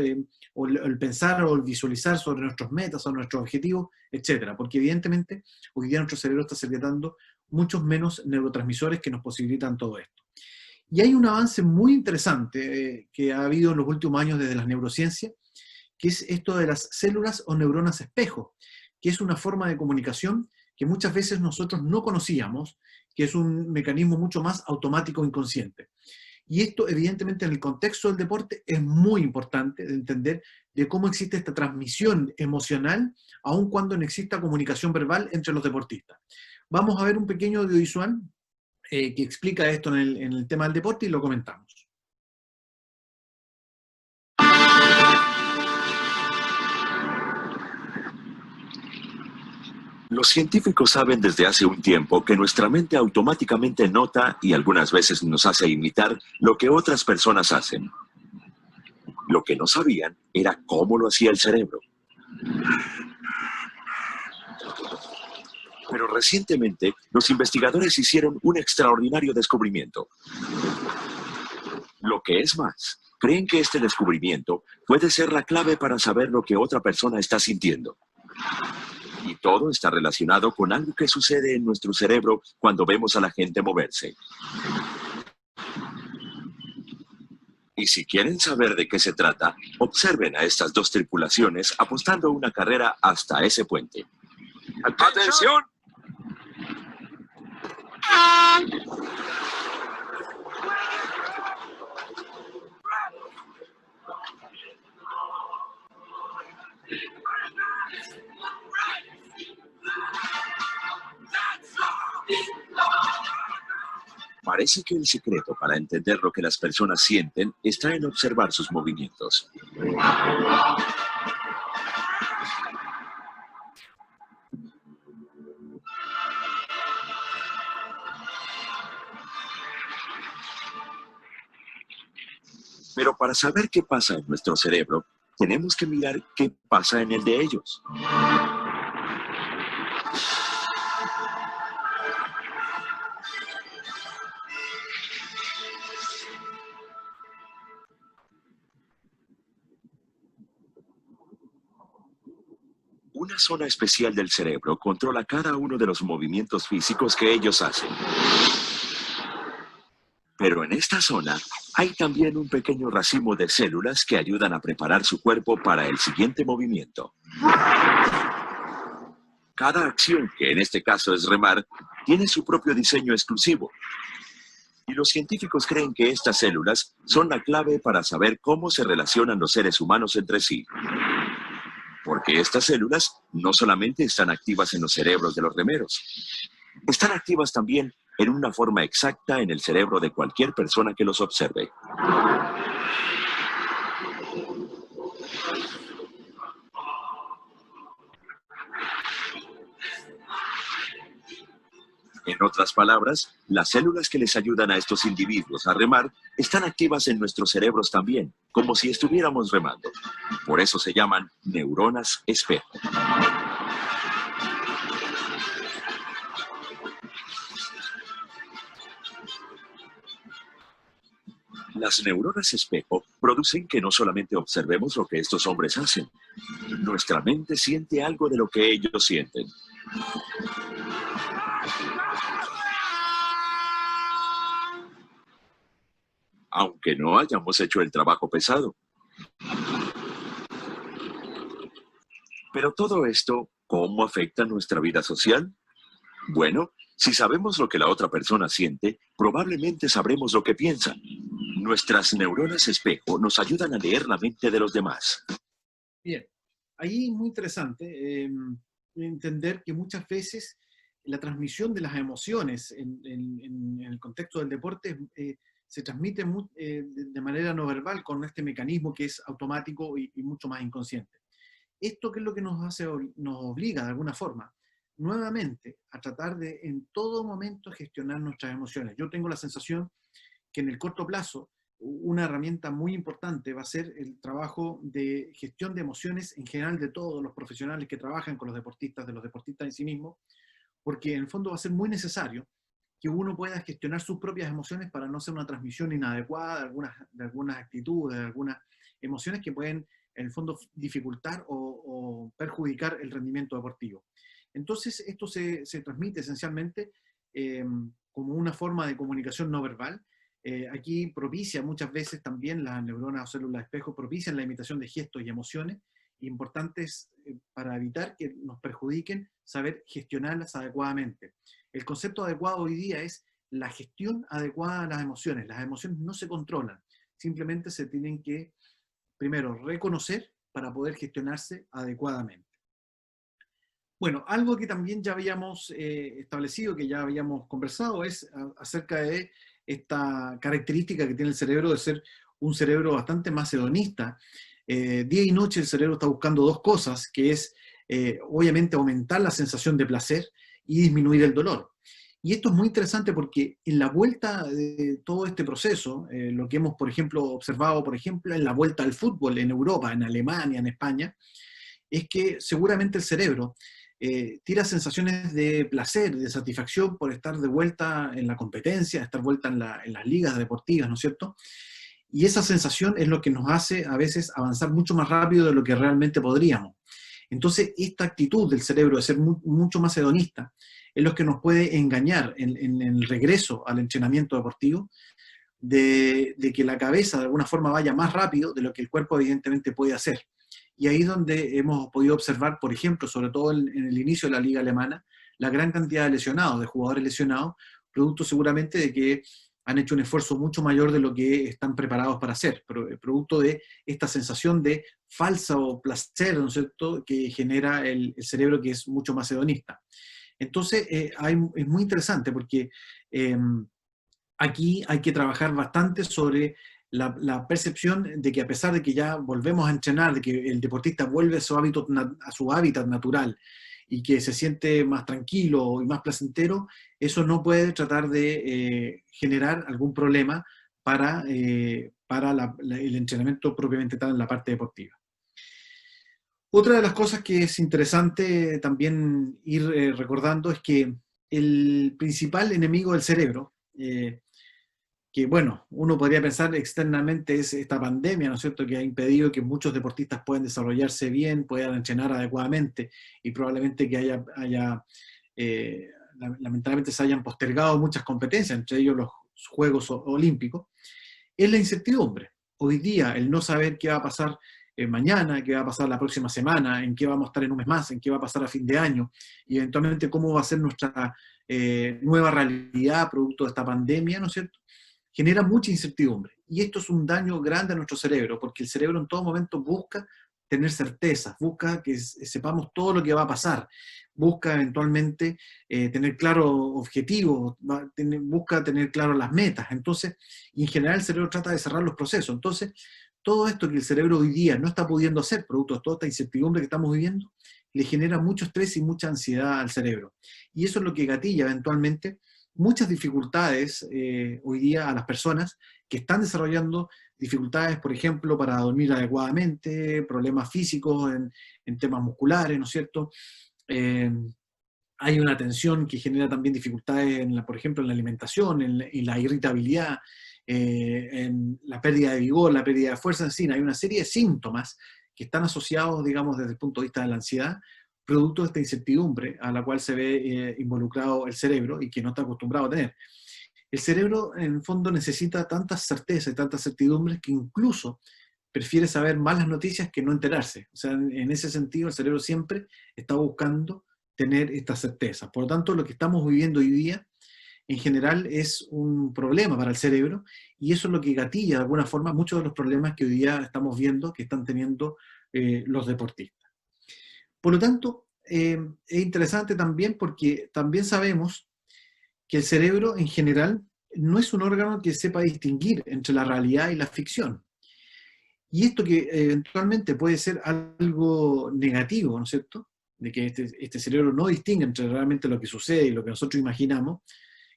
o el pensar o el visualizar sobre nuestros metas o nuestros objetivos, etcétera. Porque evidentemente hoy día nuestro cerebro está secretando muchos menos neurotransmisores que nos posibilitan todo esto. Y hay un avance muy interesante que ha habido en los últimos años desde las neurociencias, que es esto de las células o neuronas espejo, que es una forma de comunicación que muchas veces nosotros no conocíamos, que es un mecanismo mucho más automático e inconsciente. Y esto, evidentemente, en el contexto del deporte es muy importante de entender de cómo existe esta transmisión emocional, aun cuando no exista comunicación verbal entre los deportistas. Vamos a ver un pequeño audiovisual que explica esto en el tema del deporte y lo comentamos. Los científicos saben desde hace un tiempo que nuestra mente automáticamente nota y algunas veces nos hace imitar lo que otras personas hacen. Lo que no sabían era cómo lo hacía el cerebro. Pero recientemente, los investigadores hicieron un extraordinario descubrimiento. Lo que es más, creen que este descubrimiento puede ser la clave para saber lo que otra persona está sintiendo. Y todo está relacionado con algo que sucede en nuestro cerebro cuando vemos a la gente moverse. Y si quieren saber de qué se trata, observen a estas dos tripulaciones apostando una carrera hasta ese puente. ¡Atención! Parece que el secreto para entender lo que las personas sienten está en observar sus movimientos. Pero para saber qué pasa en nuestro cerebro, tenemos que mirar qué pasa en el de ellos. Una zona especial del cerebro controla cada uno de los movimientos físicos que ellos hacen. Pero en esta zona hay también un pequeño racimo de células que ayudan a preparar su cuerpo para el siguiente movimiento. Cada acción, que en este caso es remar, tiene su propio diseño exclusivo. Y los científicos creen que estas células son la clave para saber cómo se relacionan los seres humanos entre sí. Porque estas células no solamente están activas en los cerebros de los remeros, están activas también en una forma exacta en el cerebro de cualquier persona que los observe. En otras palabras, las células que les ayudan a estos individuos a remar están activas en nuestros cerebros también, como si estuviéramos remando. Por eso se llaman neuronas espejo. Las neuronas espejo producen que no solamente observemos lo que estos hombres hacen, nuestra mente siente algo de lo que ellos sienten. Aunque no hayamos hecho el trabajo pesado. Pero todo esto, ¿cómo afecta nuestra vida social? Bueno, si sabemos lo que la otra persona siente, probablemente sabremos lo que piensa. Nuestras neuronas espejo nos ayudan a leer la mente de los demás. Bien, ahí es muy interesante entender que muchas veces la transmisión de las emociones en el contexto del deporte se transmite de manera no verbal con este mecanismo que es automático y mucho más inconsciente. Esto que es lo que nos obliga de alguna forma, nuevamente, a tratar de en todo momento gestionar nuestras emociones. Yo tengo la sensación que en el corto plazo una herramienta muy importante va a ser el trabajo de gestión de emociones en general de todos los profesionales que trabajan con los deportistas, de los deportistas en sí mismos, porque en el fondo va a ser muy necesario que uno pueda gestionar sus propias emociones para no hacer una transmisión inadecuada de algunas actitudes, de algunas emociones que pueden en el fondo dificultar o perjudicar el rendimiento deportivo. Entonces esto se transmite esencialmente como una forma de comunicación no verbal. Aquí propicia muchas veces también las neuronas o células espejo, propician la imitación de gestos y emociones importantes para evitar que nos perjudiquen, saber gestionarlas adecuadamente. El concepto adecuado hoy día es la gestión adecuada de las emociones. Las emociones no se controlan, simplemente se tienen que, primero, reconocer para poder gestionarse adecuadamente. Bueno, algo que también ya habíamos establecido, que ya habíamos conversado, es acerca de esta característica que tiene el cerebro de ser un cerebro bastante más hedonista. Día y noche el cerebro está buscando dos cosas, que es obviamente aumentar la sensación de placer y disminuir el dolor. Y esto es muy interesante porque en la vuelta de todo este proceso, lo que hemos, por ejemplo, observado, por ejemplo, en la vuelta al fútbol en Europa, en Alemania, en España, es que seguramente el cerebro tira sensaciones de placer, de satisfacción por estar de vuelta en la competencia, estar vuelta en las ligas deportivas, ¿no es cierto? Y esa sensación es lo que nos hace a veces avanzar mucho más rápido de lo que realmente podríamos. Entonces, esta actitud del cerebro de ser mucho más hedonista es lo que nos puede engañar en el regreso al entrenamiento deportivo, de que la cabeza de alguna forma vaya más rápido de lo que el cuerpo evidentemente puede hacer. Y ahí es donde hemos podido observar, por ejemplo, sobre todo en el inicio de la liga alemana, la gran cantidad de lesionados, de jugadores lesionados, producto seguramente de que han hecho un esfuerzo mucho mayor de lo que están preparados para hacer, producto de esta sensación de falso placer, ¿no es cierto?, que genera el cerebro, que es mucho más hedonista. Entonces, es muy interesante porque aquí hay que trabajar bastante sobre la percepción de que a pesar de que ya volvemos a entrenar, de que el deportista vuelve a su hábitat natural y que se siente más tranquilo y más placentero, eso no puede tratar de generar algún problema para el entrenamiento propiamente tal en la parte deportiva. Otra de las cosas que es interesante también ir recordando es que el principal enemigo del cerebro que, bueno, uno podría pensar externamente es esta pandemia, ¿no es cierto?, que ha impedido que muchos deportistas puedan desarrollarse bien, puedan entrenar adecuadamente, y probablemente que lamentablemente se hayan postergado muchas competencias, entre ellos los Juegos Olímpicos, es la incertidumbre. Hoy día, el no saber qué va a pasar mañana, qué va a pasar la próxima semana, en qué vamos a estar en un mes más, en qué va a pasar a fin de año, y eventualmente cómo va a ser nuestra nueva realidad producto de esta pandemia, ¿no es cierto?, genera mucha incertidumbre. Y esto es un daño grande a nuestro cerebro, porque el cerebro en todo momento busca tener certezas, busca que sepamos todo lo que va a pasar, busca eventualmente tener claros objetivos, busca tener claras las metas. Entonces, y en general el cerebro trata de cerrar los procesos. Entonces, todo esto que el cerebro hoy día no está pudiendo hacer, producto de toda esta incertidumbre que estamos viviendo, le genera mucho estrés y mucha ansiedad al cerebro. Y eso es lo que gatilla eventualmente muchas dificultades hoy día a las personas que están desarrollando dificultades, por ejemplo, para dormir adecuadamente, problemas físicos en temas musculares, ¿no es cierto? Hay una tensión que genera también dificultades, por ejemplo, en la alimentación, en la irritabilidad, en la pérdida de vigor, la pérdida de fuerza, en fin, hay una serie de síntomas que están asociados, digamos, desde el punto de vista de la ansiedad, producto de esta incertidumbre a la cual se ve involucrado el cerebro y que no está acostumbrado a tener. El cerebro, en el fondo, necesita tantas certezas y tantas certidumbres que incluso prefiere saber malas noticias que no enterarse. O sea, en ese sentido, el cerebro siempre está buscando tener estas certezas. Por lo tanto, lo que estamos viviendo hoy día, en general, es un problema para el cerebro, y eso es lo que gatilla, de alguna forma, muchos de los problemas que hoy día estamos viendo que están teniendo los deportistas. Por lo tanto, es interesante también porque también sabemos que el cerebro en general no es un órgano que sepa distinguir entre la realidad y la ficción. Y esto que eventualmente puede ser algo negativo, ¿no es cierto?, de que este cerebro no distingue entre realmente lo que sucede y lo que nosotros imaginamos,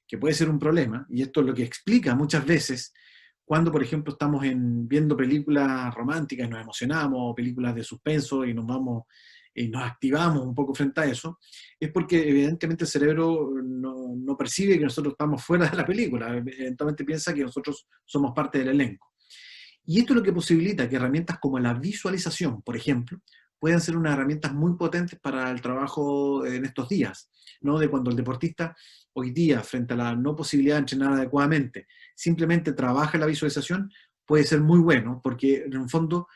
que puede ser un problema, y esto es lo que explica muchas veces cuando, por ejemplo, estamos viendo películas románticas y nos emocionamos, o películas de suspenso y nos activamos un poco frente a eso, es porque evidentemente el cerebro no percibe que nosotros estamos fuera de la película, eventualmente piensa que nosotros somos parte del elenco. Y esto es lo que posibilita que herramientas como la visualización, por ejemplo, puedan ser unas herramientas muy potentes para el trabajo en estos días, ¿no? De cuando el deportista hoy día, frente a la no posibilidad de entrenar adecuadamente, simplemente trabaja la visualización, puede ser muy bueno, porque en el fondo,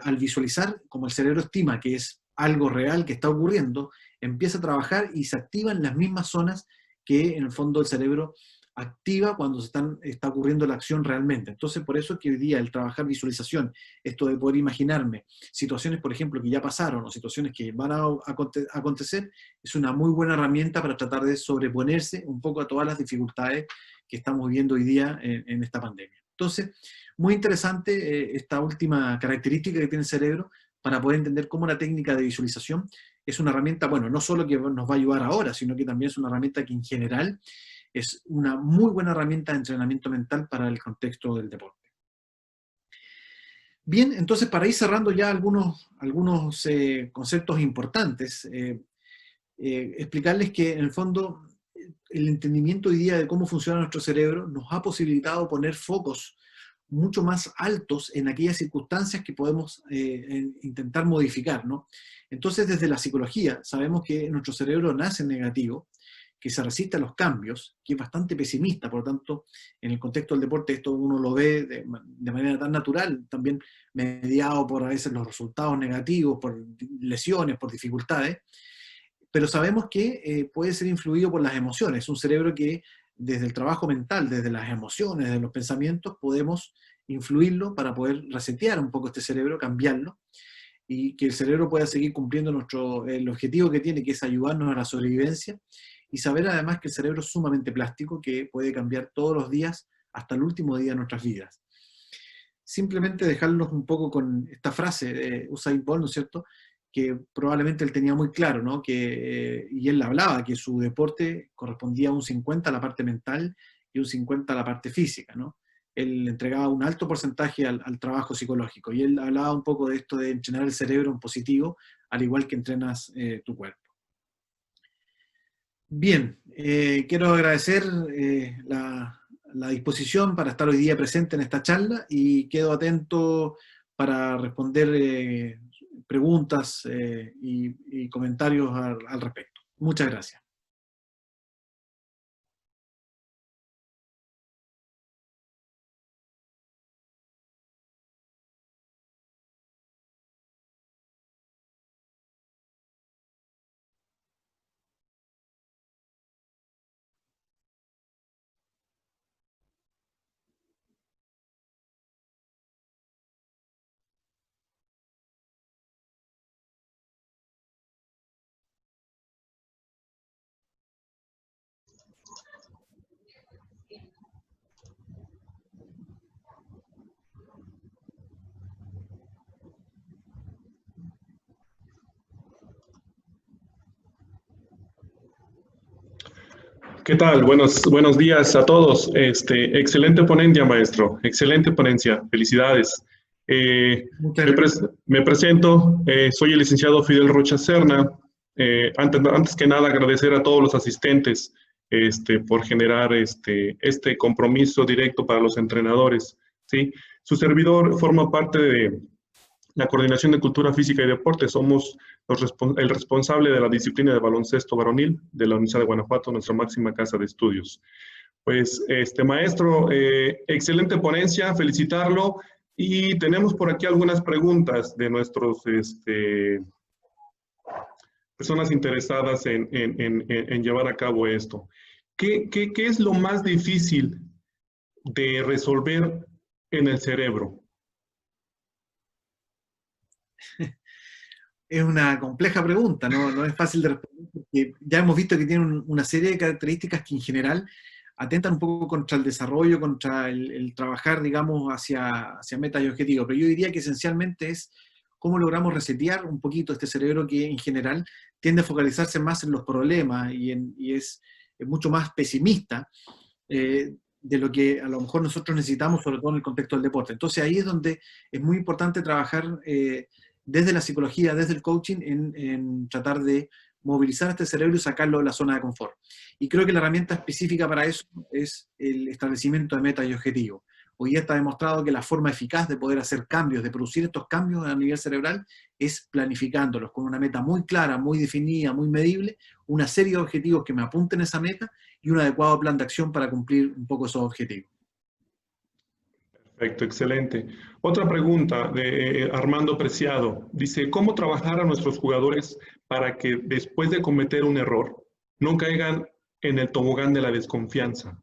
al visualizar, como el cerebro estima que es algo real que está ocurriendo, empieza a trabajar y se activan las mismas zonas que en el fondo el cerebro activa cuando está ocurriendo la acción realmente. Entonces, por eso es que hoy día el trabajar visualización, esto de poder imaginarme situaciones, por ejemplo, que ya pasaron o situaciones que van a acontecer, es una muy buena herramienta para tratar de sobreponerse un poco a todas las dificultades que estamos viviendo hoy día en esta pandemia. Entonces, muy interesante esta última característica que tiene el cerebro para poder entender cómo la técnica de visualización es una herramienta, bueno, no solo que nos va a ayudar ahora, sino que también es una herramienta que en general es una muy buena herramienta de entrenamiento mental para el contexto del deporte. Bien, entonces para ir cerrando ya algunos conceptos importantes, explicarles que en el fondo el entendimiento hoy día de cómo funciona nuestro cerebro nos ha posibilitado poner focos mucho más altos en aquellas circunstancias que podemos intentar modificar, ¿no? Entonces, desde la psicología sabemos que nuestro cerebro nace negativo, que se resiste a los cambios, que es bastante pesimista, por lo tanto, en el contexto del deporte esto uno lo ve de manera tan natural, también mediado por a veces los resultados negativos, por lesiones, por dificultades, pero sabemos que puede ser influido por las emociones, un cerebro que desde el trabajo mental, desde las emociones, desde los pensamientos, podemos influirlo para poder resetear un poco este cerebro, cambiarlo, y que el cerebro pueda seguir cumpliendo el objetivo que tiene, que es ayudarnos a la sobrevivencia, y saber además que el cerebro es sumamente plástico, que puede cambiar todos los días hasta el último día de nuestras vidas. Simplemente dejarlos un poco con esta frase de Usain Bolt, ¿no es cierto?, que probablemente él tenía muy claro, ¿no?, y él hablaba que su deporte correspondía un 50 a la parte mental y un 50 a la parte física, ¿no? Él entregaba un alto porcentaje al trabajo psicológico, y él hablaba un poco de esto de entrenar el cerebro en positivo, al igual que entrenas tu cuerpo. Bien, quiero agradecer la disposición para estar hoy día presente en esta charla y quedo atento para responder preguntas y comentarios al respecto. Muchas gracias. ¿Qué tal? Buenos días a todos. Excelente ponencia, maestro. Excelente ponencia. Felicidades. Me presento. Soy el licenciado Fidel Rocha Serna. Antes que nada, agradecer a todos los asistentes por generar este compromiso directo para los entrenadores. ¿Sí? Su servidor forma parte de la Coordinación de Cultura Física y Deporte. Somos el responsable de la disciplina de baloncesto varonil de la Universidad de Guanajuato, nuestra máxima casa de estudios. Pues, maestro, excelente ponencia, felicitarlo. Y tenemos por aquí algunas preguntas de nuestros personas interesadas en llevar a cabo esto. ¿Qué es lo más difícil de resolver en el cerebro? Es una compleja pregunta, no es fácil de responder, porque ya hemos visto que tiene una serie de características que en general atentan un poco contra el desarrollo, contra el trabajar, digamos, hacia metas y objetivos. Pero yo diría que esencialmente es cómo logramos resetear un poquito este cerebro que en general tiende a focalizarse más en los problemas y es mucho más pesimista de lo que a lo mejor nosotros necesitamos, sobre todo en el contexto del deporte. Entonces ahí es donde es muy importante trabajar desde la psicología, desde el coaching, en tratar de movilizar este cerebro y sacarlo de la zona de confort. Y creo que la herramienta específica para eso es el establecimiento de metas y objetivos. Hoy día está demostrado que la forma eficaz de poder hacer cambios, de producir estos cambios a nivel cerebral, es planificándolos con una meta muy clara, muy definida, muy medible, una serie de objetivos que me apunten a esa meta y un adecuado plan de acción para cumplir un poco esos objetivos. Perfecto, excelente. Otra pregunta de Armando Preciado. Dice, ¿cómo trabajar a nuestros jugadores para que después de cometer un error no caigan en el tobogán de la desconfianza?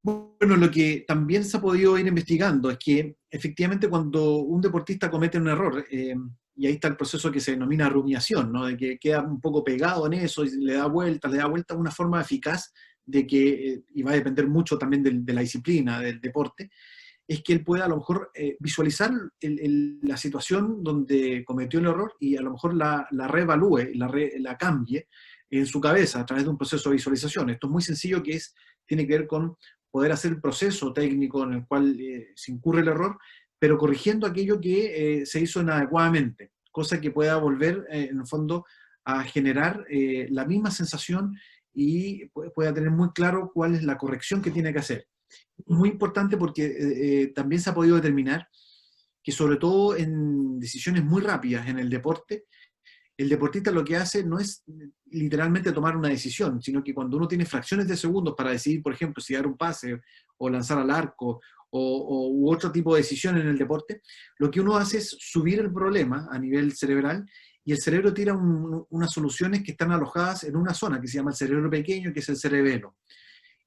Bueno, lo que también se ha podido ir investigando es que efectivamente cuando un deportista comete un error, y ahí está el proceso que se denomina rumiación, ¿no? De que queda un poco pegado en eso y le da vueltas, una forma eficaz de que, y va a depender mucho también de la disciplina, del deporte, es que él pueda a lo mejor visualizar la situación donde cometió el error y a lo mejor la reevalúe, la cambie en su cabeza a través de un proceso de visualización. Esto es muy sencillo, tiene que ver con poder hacer el proceso técnico en el cual se incurre el error, pero corrigiendo aquello que se hizo inadecuadamente, cosa que pueda volver, en el fondo, a generar la misma sensación y pueda tener muy claro cuál es la corrección que tiene que hacer. Muy importante porque también se ha podido determinar que sobre todo en decisiones muy rápidas en el deporte, el deportista lo que hace no es literalmente tomar una decisión, sino que cuando uno tiene fracciones de segundos para decidir, por ejemplo, si dar un pase o lanzar al arco u otro tipo de decisión en el deporte, lo que uno hace es subir el problema a nivel cerebral y el cerebro tira unas soluciones que están alojadas en una zona que se llama el cerebro pequeño, que es el cerebelo.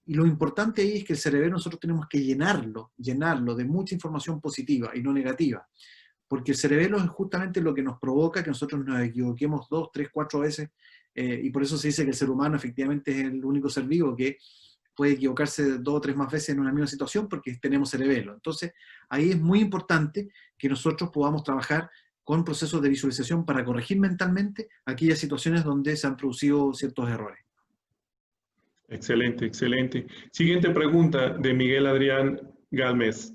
Y lo importante ahí es que el cerebelo nosotros tenemos que llenarlo de mucha información positiva y no negativa. Porque el cerebelo es justamente lo que nos provoca que nosotros nos equivoquemos 2, 3, 4 veces, y por eso se dice que el ser humano efectivamente es el único ser vivo que puede equivocarse 2 o 3 más veces en una misma situación porque tenemos cerebelo. Entonces, ahí es muy importante que nosotros podamos trabajar con procesos de visualización para corregir mentalmente aquellas situaciones donde se han producido ciertos errores. Excelente, excelente. Siguiente pregunta de Miguel Adrián Galmez.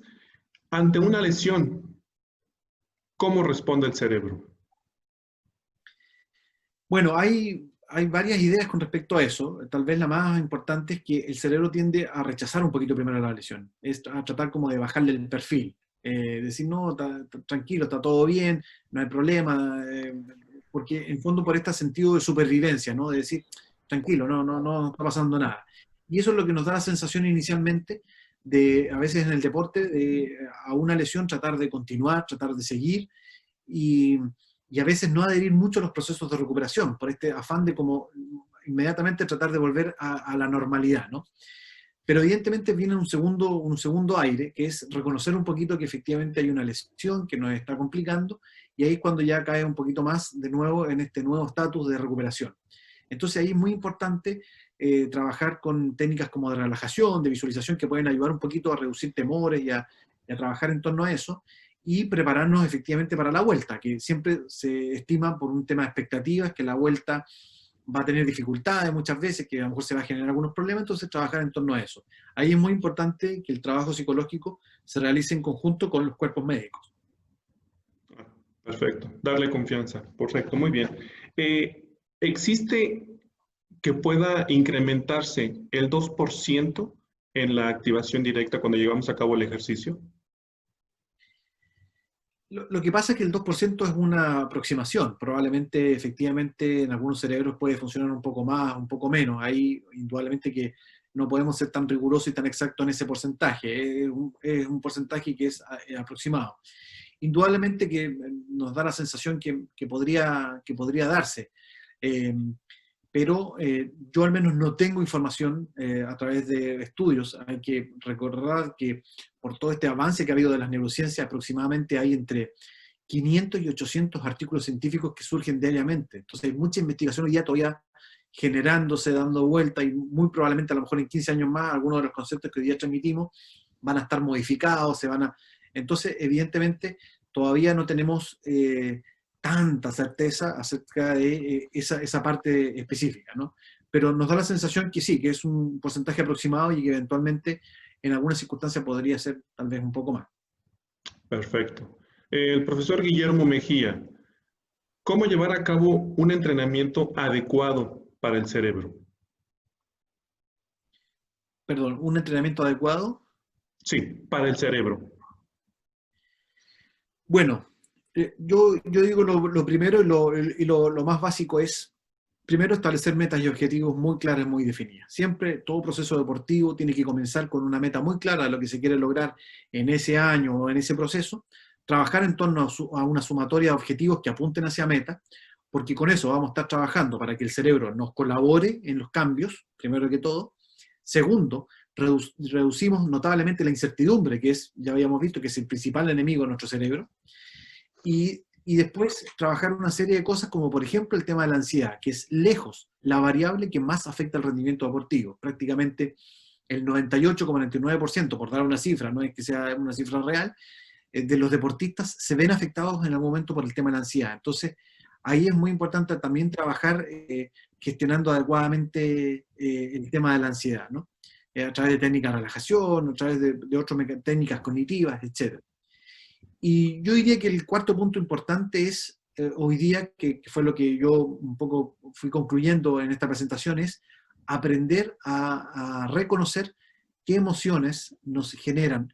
Ante una lesión, ¿cómo responde el cerebro? Bueno, hay hay varias ideas con respecto a eso. Tal vez la más importante es que el cerebro tiende a rechazar un poquito primero la lesión, es a tratar como de bajarle el perfil, decir, no, tranquilo, está todo bien, no hay problema, porque en fondo por este sentido de supervivencia, ¿no? De decir, tranquilo, no está pasando nada. Y eso es lo que nos da la sensación inicialmente de, a veces en el deporte, de a una lesión tratar de continuar, tratar de seguir, y a veces no adherir mucho a los procesos de recuperación, por este afán de como inmediatamente tratar de volver a la normalidad, ¿no? Pero evidentemente viene un segundo aire, que es reconocer un poquito que efectivamente hay una lesión que nos está complicando, y ahí es cuando ya cae un poquito más de nuevo en este nuevo estatus de recuperación. Entonces ahí es muy importante trabajar con técnicas como de relajación, de visualización, que pueden ayudar un poquito a reducir temores y a trabajar en torno a eso, y prepararnos efectivamente para la vuelta, que siempre se estima por un tema de expectativas, que la vuelta va a tener dificultades muchas veces, que a lo mejor se va a generar algunos problemas, entonces trabajar en torno a eso. Ahí es muy importante que el trabajo psicológico se realice en conjunto con los cuerpos médicos. Perfecto, darle confianza. Perfecto, muy bien. ¿Existe que pueda incrementarse el 2% en la activación directa cuando llevamos a cabo el ejercicio? Lo que pasa es que el 2% es una aproximación. Probablemente, efectivamente, en algunos cerebros puede funcionar un poco más, un poco menos. Ahí, indudablemente que no podemos ser tan rigurosos y tan exactos en ese porcentaje. Es un porcentaje que es aproximado. Indudablemente que nos da la sensación que podría darse. Pero yo al menos no tengo información a través de estudios. Hay que recordar que por todo este avance que ha habido de las neurociencias, aproximadamente hay entre 500 y 800 artículos científicos que surgen diariamente. Entonces hay mucha investigación hoy día todavía generándose, dando vuelta, y muy probablemente a lo mejor en 15 años más algunos de los conceptos que hoy día transmitimos van a estar modificados, Entonces, evidentemente, todavía no tenemos tanta certeza acerca de esa parte específica, ¿no? Pero nos da la sensación que sí, que es un porcentaje aproximado y que eventualmente en algunas circunstancias podría ser tal vez un poco más. Perfecto. El profesor Guillermo Mejía, ¿cómo llevar a cabo un entrenamiento adecuado para el cerebro? Perdón, ¿un entrenamiento adecuado? Sí, para el cerebro. Bueno, yo digo lo primero y lo más básico es, primero, establecer metas y objetivos muy claras, muy definidas. Siempre todo proceso deportivo tiene que comenzar con una meta muy clara de lo que se quiere lograr en ese año o en ese proceso, trabajar en torno a una sumatoria de objetivos que apunten hacia meta, porque con eso vamos a estar trabajando para que el cerebro nos colabore en los cambios, primero que todo. Segundo, reducimos notablemente la incertidumbre, que es, ya habíamos visto, que es el principal enemigo de nuestro cerebro. Y después trabajar una serie de cosas como por ejemplo el tema de la ansiedad, que es lejos la variable que más afecta al rendimiento deportivo. Prácticamente el 98,99%, por dar una cifra, no es que sea una cifra real, de los deportistas se ven afectados en algún momento por el tema de la ansiedad. Entonces, ahí es muy importante también trabajar gestionando adecuadamente el tema de la ansiedad, ¿no? A través de técnicas de relajación, a través de otras técnicas cognitivas, etc. Y yo diría que el cuarto punto importante es, hoy día, que fue lo que yo un poco fui concluyendo en esta presentación, es aprender a reconocer qué emociones nos generan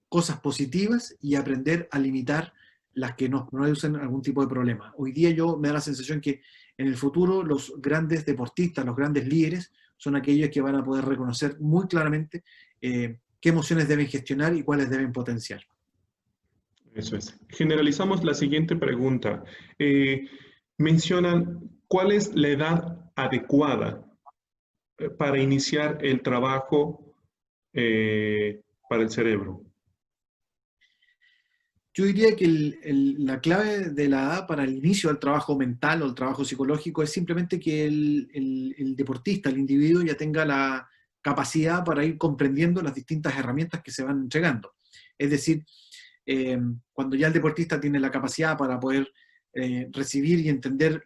cosas positivas y aprender a limitar las que nos producen algún tipo de problema. Hoy día yo me da la sensación que en el futuro los grandes deportistas, los grandes líderes, son aquellos que van a poder reconocer muy claramente qué emociones deben gestionar y cuáles deben potenciar. Eso es. Generalizamos la siguiente pregunta. Mencionan cuál es la edad adecuada para iniciar el trabajo para el cerebro. Yo diría que la clave de la edad para el inicio del trabajo mental o el trabajo psicológico es simplemente que el deportista, el individuo, ya tenga la capacidad para ir comprendiendo las distintas herramientas que se van entregando. Es decir, cuando ya el deportista tiene la capacidad para poder recibir y entender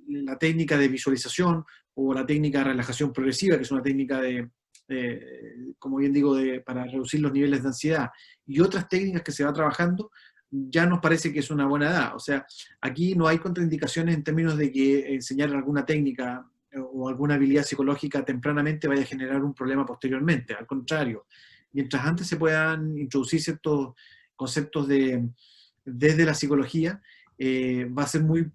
la técnica de visualización o la técnica de relajación progresiva, que es una técnica como bien digo, para reducir los niveles de ansiedad, y otras técnicas que se va trabajando, ya nos parece que es una buena edad. O sea, aquí no hay contraindicaciones en términos de que enseñar alguna técnica o alguna habilidad psicológica tempranamente vaya a generar un problema posteriormente. Al contrario, mientras antes se puedan introducir ciertos conceptos desde la psicología, va a ser muy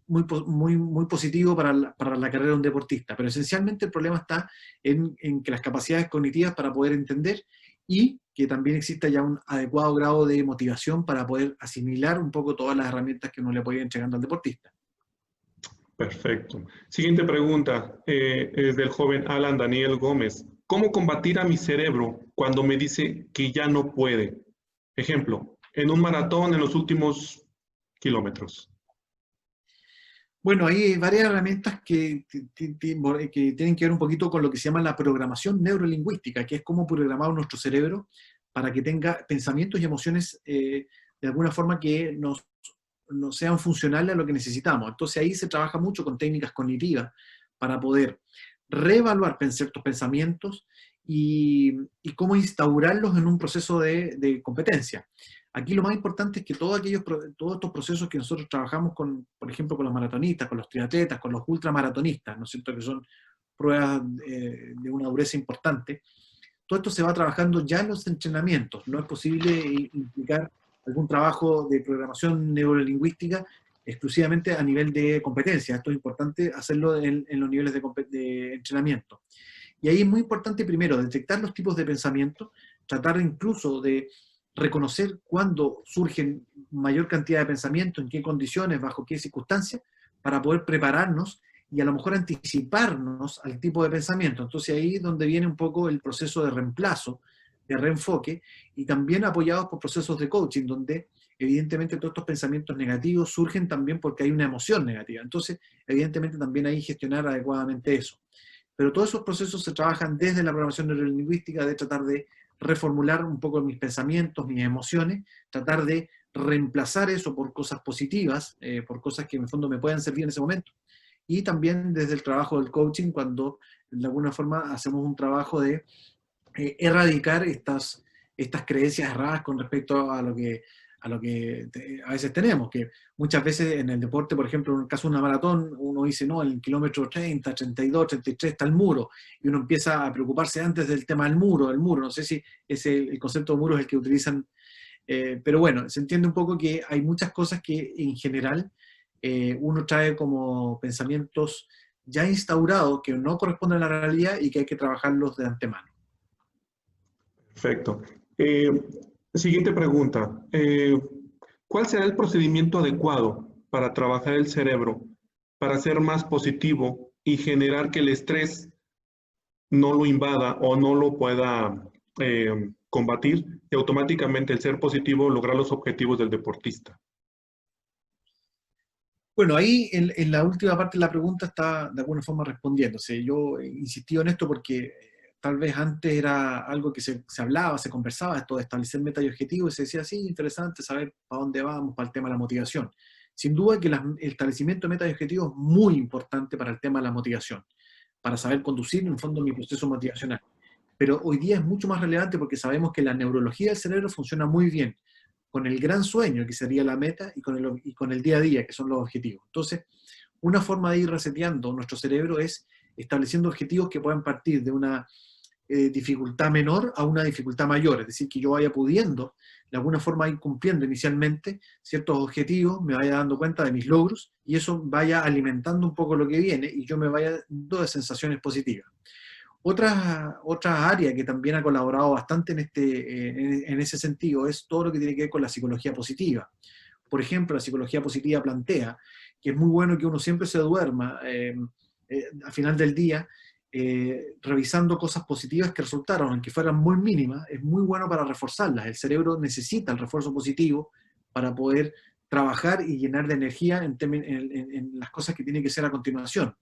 positivo para la carrera de un deportista. Pero esencialmente el problema está en que las capacidades cognitivas para poder entender y que también exista ya un adecuado grado de motivación para poder asimilar un poco todas las herramientas que uno le puede ir entregando al deportista. Perfecto. Siguiente pregunta, es del joven Alan Daniel Gómez. ¿Cómo combatir a mi cerebro cuando me dice que ya no puede? Ejemplo, en un maratón en los últimos kilómetros. Bueno, hay varias herramientas que tienen que ver un poquito con lo que se llama la programación neurolingüística, que es cómo programar nuestro cerebro para que tenga pensamientos y emociones de alguna forma que nos sean funcionales a lo que necesitamos. Entonces ahí se trabaja mucho con técnicas cognitivas para poder reevaluar ciertos pensamientos y cómo instaurarlos en un proceso de competencia. Aquí lo más importante es que todos estos procesos que nosotros trabajamos por ejemplo, con los maratonistas, con los triatletas, con los ultramaratonistas, ¿no es cierto?, que son pruebas de una dureza importante, todo esto se va trabajando ya en los entrenamientos. No es posible implicar algún trabajo de programación neurolingüística exclusivamente a nivel de competencia. Esto es importante hacerlo en los niveles de entrenamiento. Y ahí es muy importante primero detectar los tipos de pensamiento, tratar incluso de reconocer cuándo surgen mayor cantidad de pensamientos, en qué condiciones, bajo qué circunstancias, para poder prepararnos y a lo mejor anticiparnos al tipo de pensamiento. Entonces ahí es donde viene un poco el proceso de reemplazo, de reenfoque, y también apoyados por procesos de coaching, donde evidentemente todos estos pensamientos negativos surgen también porque hay una emoción negativa. Entonces, evidentemente también hay que gestionar adecuadamente eso. Pero todos esos procesos se trabajan desde la programación neurolingüística, de tratar de reformular un poco mis pensamientos, mis emociones, tratar de reemplazar eso por cosas positivas, por cosas que en el fondo me puedan servir en ese momento. Y también desde el trabajo del coaching, cuando de alguna forma hacemos un trabajo de erradicar estas creencias erradas con respecto a lo que a veces tenemos, que muchas veces en el deporte, por ejemplo, en el caso de una maratón, uno dice, no, en el kilómetro 30, 32, 33 está el muro, y uno empieza a preocuparse antes del tema del muro, no sé si el concepto de muro es el que utilizan, pero bueno, se entiende un poco que hay muchas cosas que en general uno trae como pensamientos ya instaurados que no corresponden a la realidad y que hay que trabajarlos de antemano. Perfecto. Siguiente pregunta. ¿Cuál será el procedimiento adecuado para trabajar el cerebro para ser más positivo y generar que el estrés no lo invada o no lo pueda combatir y automáticamente el ser positivo lograr los objetivos del deportista? Bueno, ahí en la última parte de la pregunta está de alguna forma respondiéndose. Yo insistí en esto porque tal vez antes era algo que se hablaba, se conversaba, esto de establecer metas y objetivos, y se decía, sí, interesante saber para dónde vamos, para el tema de la motivación. Sin duda que el establecimiento de metas y objetivos es muy importante para el tema de la motivación, para saber conducir en el fondo mi proceso motivacional. Pero hoy día es mucho más relevante porque sabemos que la neurología del cerebro funciona muy bien con el gran sueño, que sería la meta, y con el día a día, que son los objetivos. Entonces, una forma de ir reseteando nuestro cerebro es estableciendo objetivos que puedan partir de una dificultad menor a una dificultad mayor, es decir, que yo vaya pudiendo de alguna forma ir cumpliendo inicialmente ciertos objetivos, me vaya dando cuenta de mis logros, y eso vaya alimentando un poco lo que viene, y yo me vaya dando de sensaciones positivas. Otra área que también ha colaborado bastante en ese sentido es todo lo que tiene que ver con la psicología positiva. Por ejemplo, la psicología positiva plantea que es muy bueno que uno siempre se duerma al final del día revisando cosas positivas que resultaron, aunque fueran muy mínimas, es muy bueno para reforzarlas. El cerebro necesita el refuerzo positivo para poder trabajar y llenar de energía en las cosas que tiene que hacer a continuación.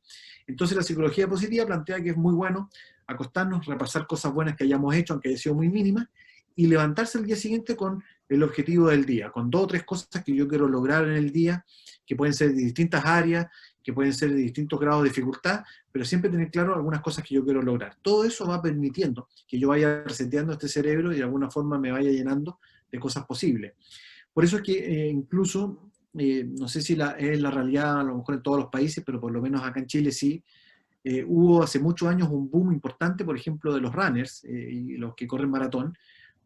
Entonces la psicología positiva plantea que es muy bueno acostarnos, repasar cosas buenas que hayamos hecho, aunque haya sido muy mínimas, y levantarse el día siguiente con el objetivo del día, con 2 o 3 cosas que yo quiero lograr en el día, que pueden ser de distintas áreas, que pueden ser de distintos grados de dificultad, pero siempre tener claro algunas cosas que yo quiero lograr. Todo eso va permitiendo que yo vaya reseteando este cerebro y de alguna forma me vaya llenando de cosas posibles. Por eso es que incluso, no sé si es la realidad a lo mejor en todos los países, pero por lo menos acá en Chile sí, hubo hace muchos años un boom importante, por ejemplo, de los runners y los que corren maratón,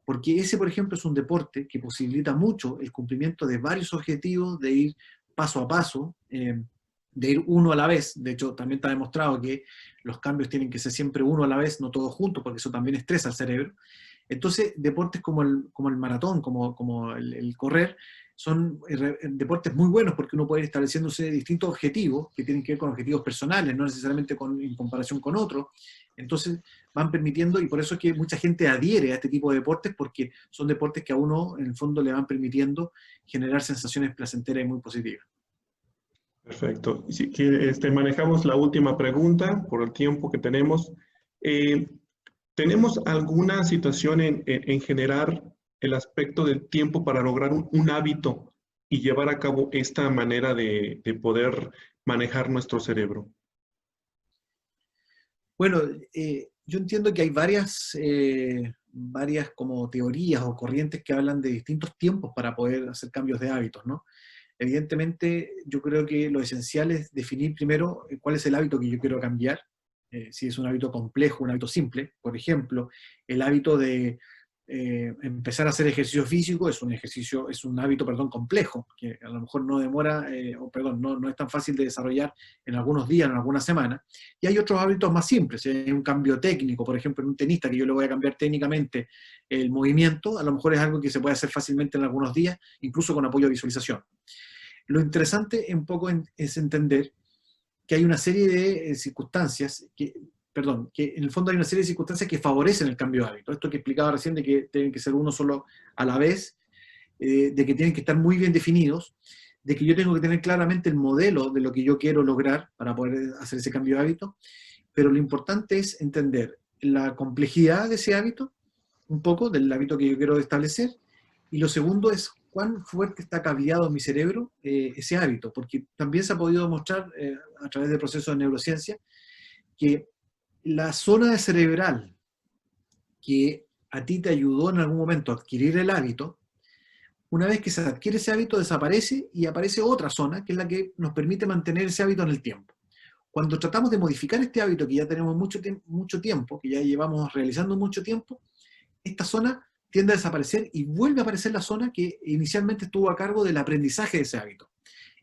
porque ese, por ejemplo, es un deporte que posibilita mucho el cumplimiento de varios objetivos, de ir paso a paso, de ir uno a la vez. De hecho, también está demostrado que los cambios tienen que ser siempre uno a la vez, no todos juntos, porque eso también estresa al cerebro. Entonces, deportes como el maratón, como el correr, son deportes muy buenos porque uno puede ir estableciéndose distintos objetivos que tienen que ver con objetivos personales, no necesariamente en comparación con otros. Entonces van permitiendo, y por eso es que mucha gente adhiere a este tipo de deportes, porque son deportes que a uno en el fondo le van permitiendo generar sensaciones placenteras y muy positivas. Perfecto. Si manejamos la última pregunta por el tiempo que tenemos. ¿Tenemos alguna situación en generar el aspecto del tiempo para lograr un hábito y llevar a cabo esta manera de poder manejar nuestro cerebro? Bueno, yo entiendo que hay varias como teorías o corrientes que hablan de distintos tiempos para poder hacer cambios de hábitos, ¿no? Evidentemente, yo creo que lo esencial es definir primero cuál es el hábito que yo quiero cambiar, si es un hábito complejo, un hábito simple. Por ejemplo, el hábito de empezar a hacer ejercicio físico es un hábito, complejo, que a lo mejor no demora, no es tan fácil de desarrollar en algunos días, en algunas semanas. Y hay otros hábitos más simples. Si hay un cambio técnico, por ejemplo, en un tenista, que yo le voy a cambiar técnicamente el movimiento, a lo mejor es algo que se puede hacer fácilmente en algunos días, incluso con apoyo de visualización. Lo interesante un poco es entender que hay una serie de circunstancias que en el fondo hay una serie de circunstancias que favorecen el cambio de hábito. Esto que explicaba recién, de que tienen que ser uno solo a la vez, de que tienen que estar muy bien definidos, de que yo tengo que tener claramente el modelo de lo que yo quiero lograr para poder hacer ese cambio de hábito, pero lo importante es entender la complejidad de ese hábito, un poco del hábito que yo quiero establecer, y lo segundo es cuán fuerte está cableado en mi cerebro ese hábito, porque también se ha podido demostrar a través del proceso de neurociencia que la zona cerebral que a ti te ayudó en algún momento a adquirir el hábito, una vez que se adquiere ese hábito desaparece y aparece otra zona que es la que nos permite mantener ese hábito en el tiempo. Cuando tratamos de modificar este hábito que ya tenemos mucho tiempo, que ya llevamos realizando mucho tiempo, esta zona tiende a desaparecer y vuelve a aparecer la zona que inicialmente estuvo a cargo del aprendizaje de ese hábito.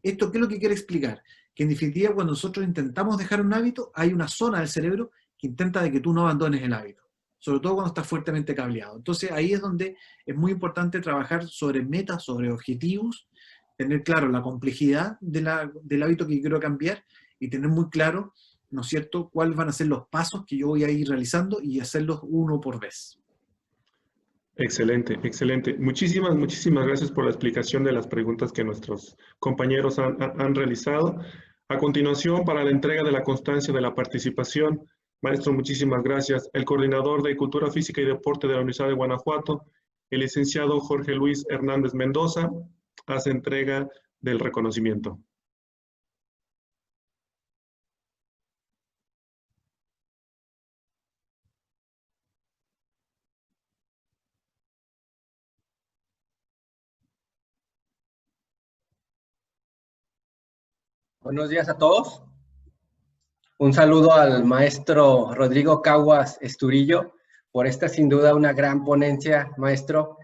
¿Esto qué es lo que quiere explicar? Que en definitiva cuando nosotros intentamos dejar un hábito, hay una zona del cerebro que intenta de que tú no abandones el hábito, sobre todo cuando estás fuertemente cableado. Entonces ahí es donde es muy importante trabajar sobre metas, sobre objetivos, tener claro la complejidad del hábito que quiero cambiar y tener muy claro, ¿no es cierto?, cuáles van a ser los pasos que yo voy a ir realizando y hacerlos uno por vez. Excelente, excelente. Muchísimas gracias por la explicación de las preguntas que nuestros compañeros han realizado. A continuación, para la entrega de la constancia de la participación, maestro, muchísimas gracias. El coordinador de Cultura Física y Deporte de la Universidad de Guanajuato, el licenciado Jorge Luis Hernández Mendoza, hace entrega del reconocimiento. Buenos días a todos. Un saludo al maestro Rodrigo Caguas Esturillo por esta sin duda una gran ponencia, maestro,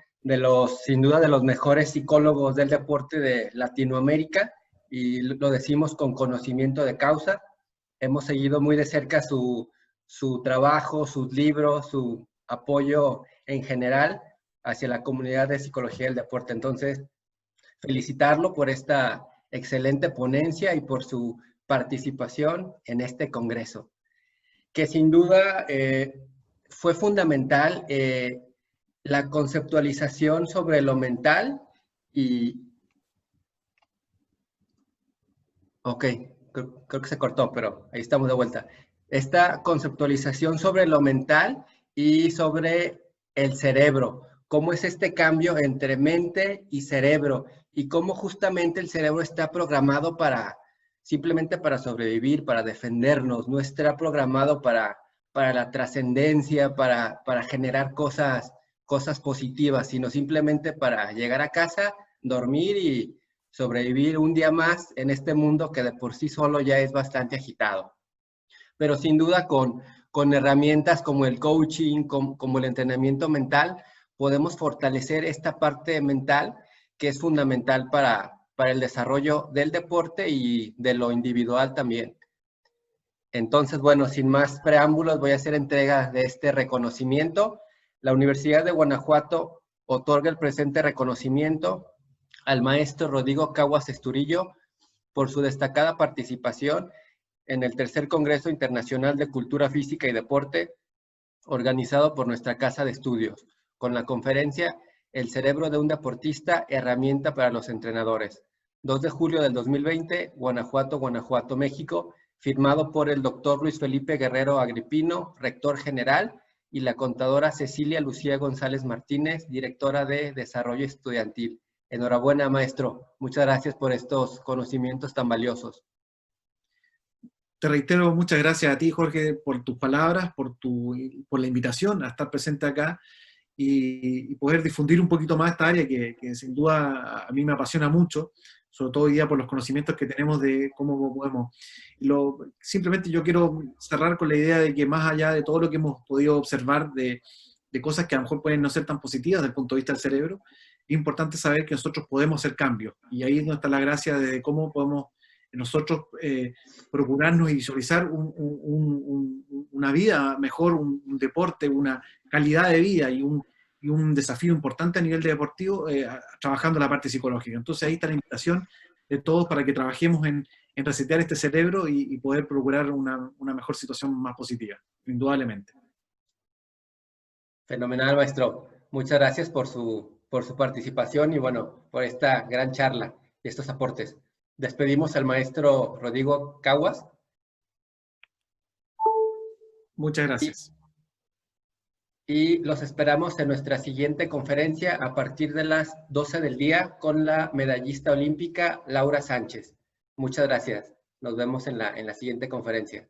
sin duda de los mejores psicólogos del deporte de Latinoamérica, y lo decimos con conocimiento de causa. Hemos seguido muy de cerca su trabajo, sus libros, su apoyo en general hacia la comunidad de psicología del deporte. Entonces, felicitarlo por esta excelente ponencia y por su participación en este congreso, que sin duda fue fundamental la conceptualización sobre lo mental y... Ok, creo que se cortó, pero ahí estamos de vuelta. Esta conceptualización sobre lo mental y sobre el cerebro, cómo es este cambio entre mente y cerebro y cómo justamente el cerebro está programado simplemente para sobrevivir, para defendernos, no está programado para la trascendencia, para generar cosas positivas, sino simplemente para llegar a casa, dormir y sobrevivir un día más en este mundo que de por sí solo ya es bastante agitado. Pero sin duda con herramientas como el coaching, como el entrenamiento mental, podemos fortalecer esta parte mental que es fundamental para el desarrollo del deporte y de lo individual también. Entonces, bueno, sin más preámbulos, voy a hacer entrega de este reconocimiento. La Universidad de Guanajuato otorga el presente reconocimiento al maestro Rodrigo Caguas Esturillo por su destacada participación en el tercer Congreso Internacional de Cultura Física y Deporte, organizado por nuestra Casa de Estudios, con la conferencia El cerebro de un deportista, herramienta para los entrenadores. 2 de julio del 2020, Guanajuato, Guanajuato, México, firmado por el doctor Luis Felipe Guerrero Agripino, rector general, y la contadora Cecilia Lucía González Martínez, directora de Desarrollo Estudiantil. Enhorabuena, maestro. Muchas gracias por estos conocimientos tan valiosos. Te reitero, muchas gracias a ti, Jorge, por tus palabras, por la invitación a estar presente acá y poder difundir un poquito más esta área que sin duda a mí me apasiona mucho, sobre todo hoy día por los conocimientos que tenemos de cómo podemos. Simplemente yo quiero cerrar con la idea de que más allá de todo lo que hemos podido observar de cosas que a lo mejor pueden no ser tan positivas desde el punto de vista del cerebro, es importante saber que nosotros podemos hacer cambios. Y ahí es donde está la gracia de cómo podemos nosotros procurarnos y visualizar una vida mejor, un deporte, una calidad de vida y un desafío importante a nivel deportivo, trabajando la parte psicológica. Entonces ahí está la invitación de todos para que trabajemos en resetear este cerebro y poder procurar una mejor situación más positiva, indudablemente. Fenomenal, maestro. Muchas gracias por su participación y bueno, por esta gran charla y estos aportes. Despedimos al maestro Rodrigo Caguas. Muchas gracias. Y los esperamos en nuestra siguiente conferencia a partir de las 12 del día con la medallista olímpica Laura Sánchez. Muchas gracias. Nos vemos en la siguiente conferencia.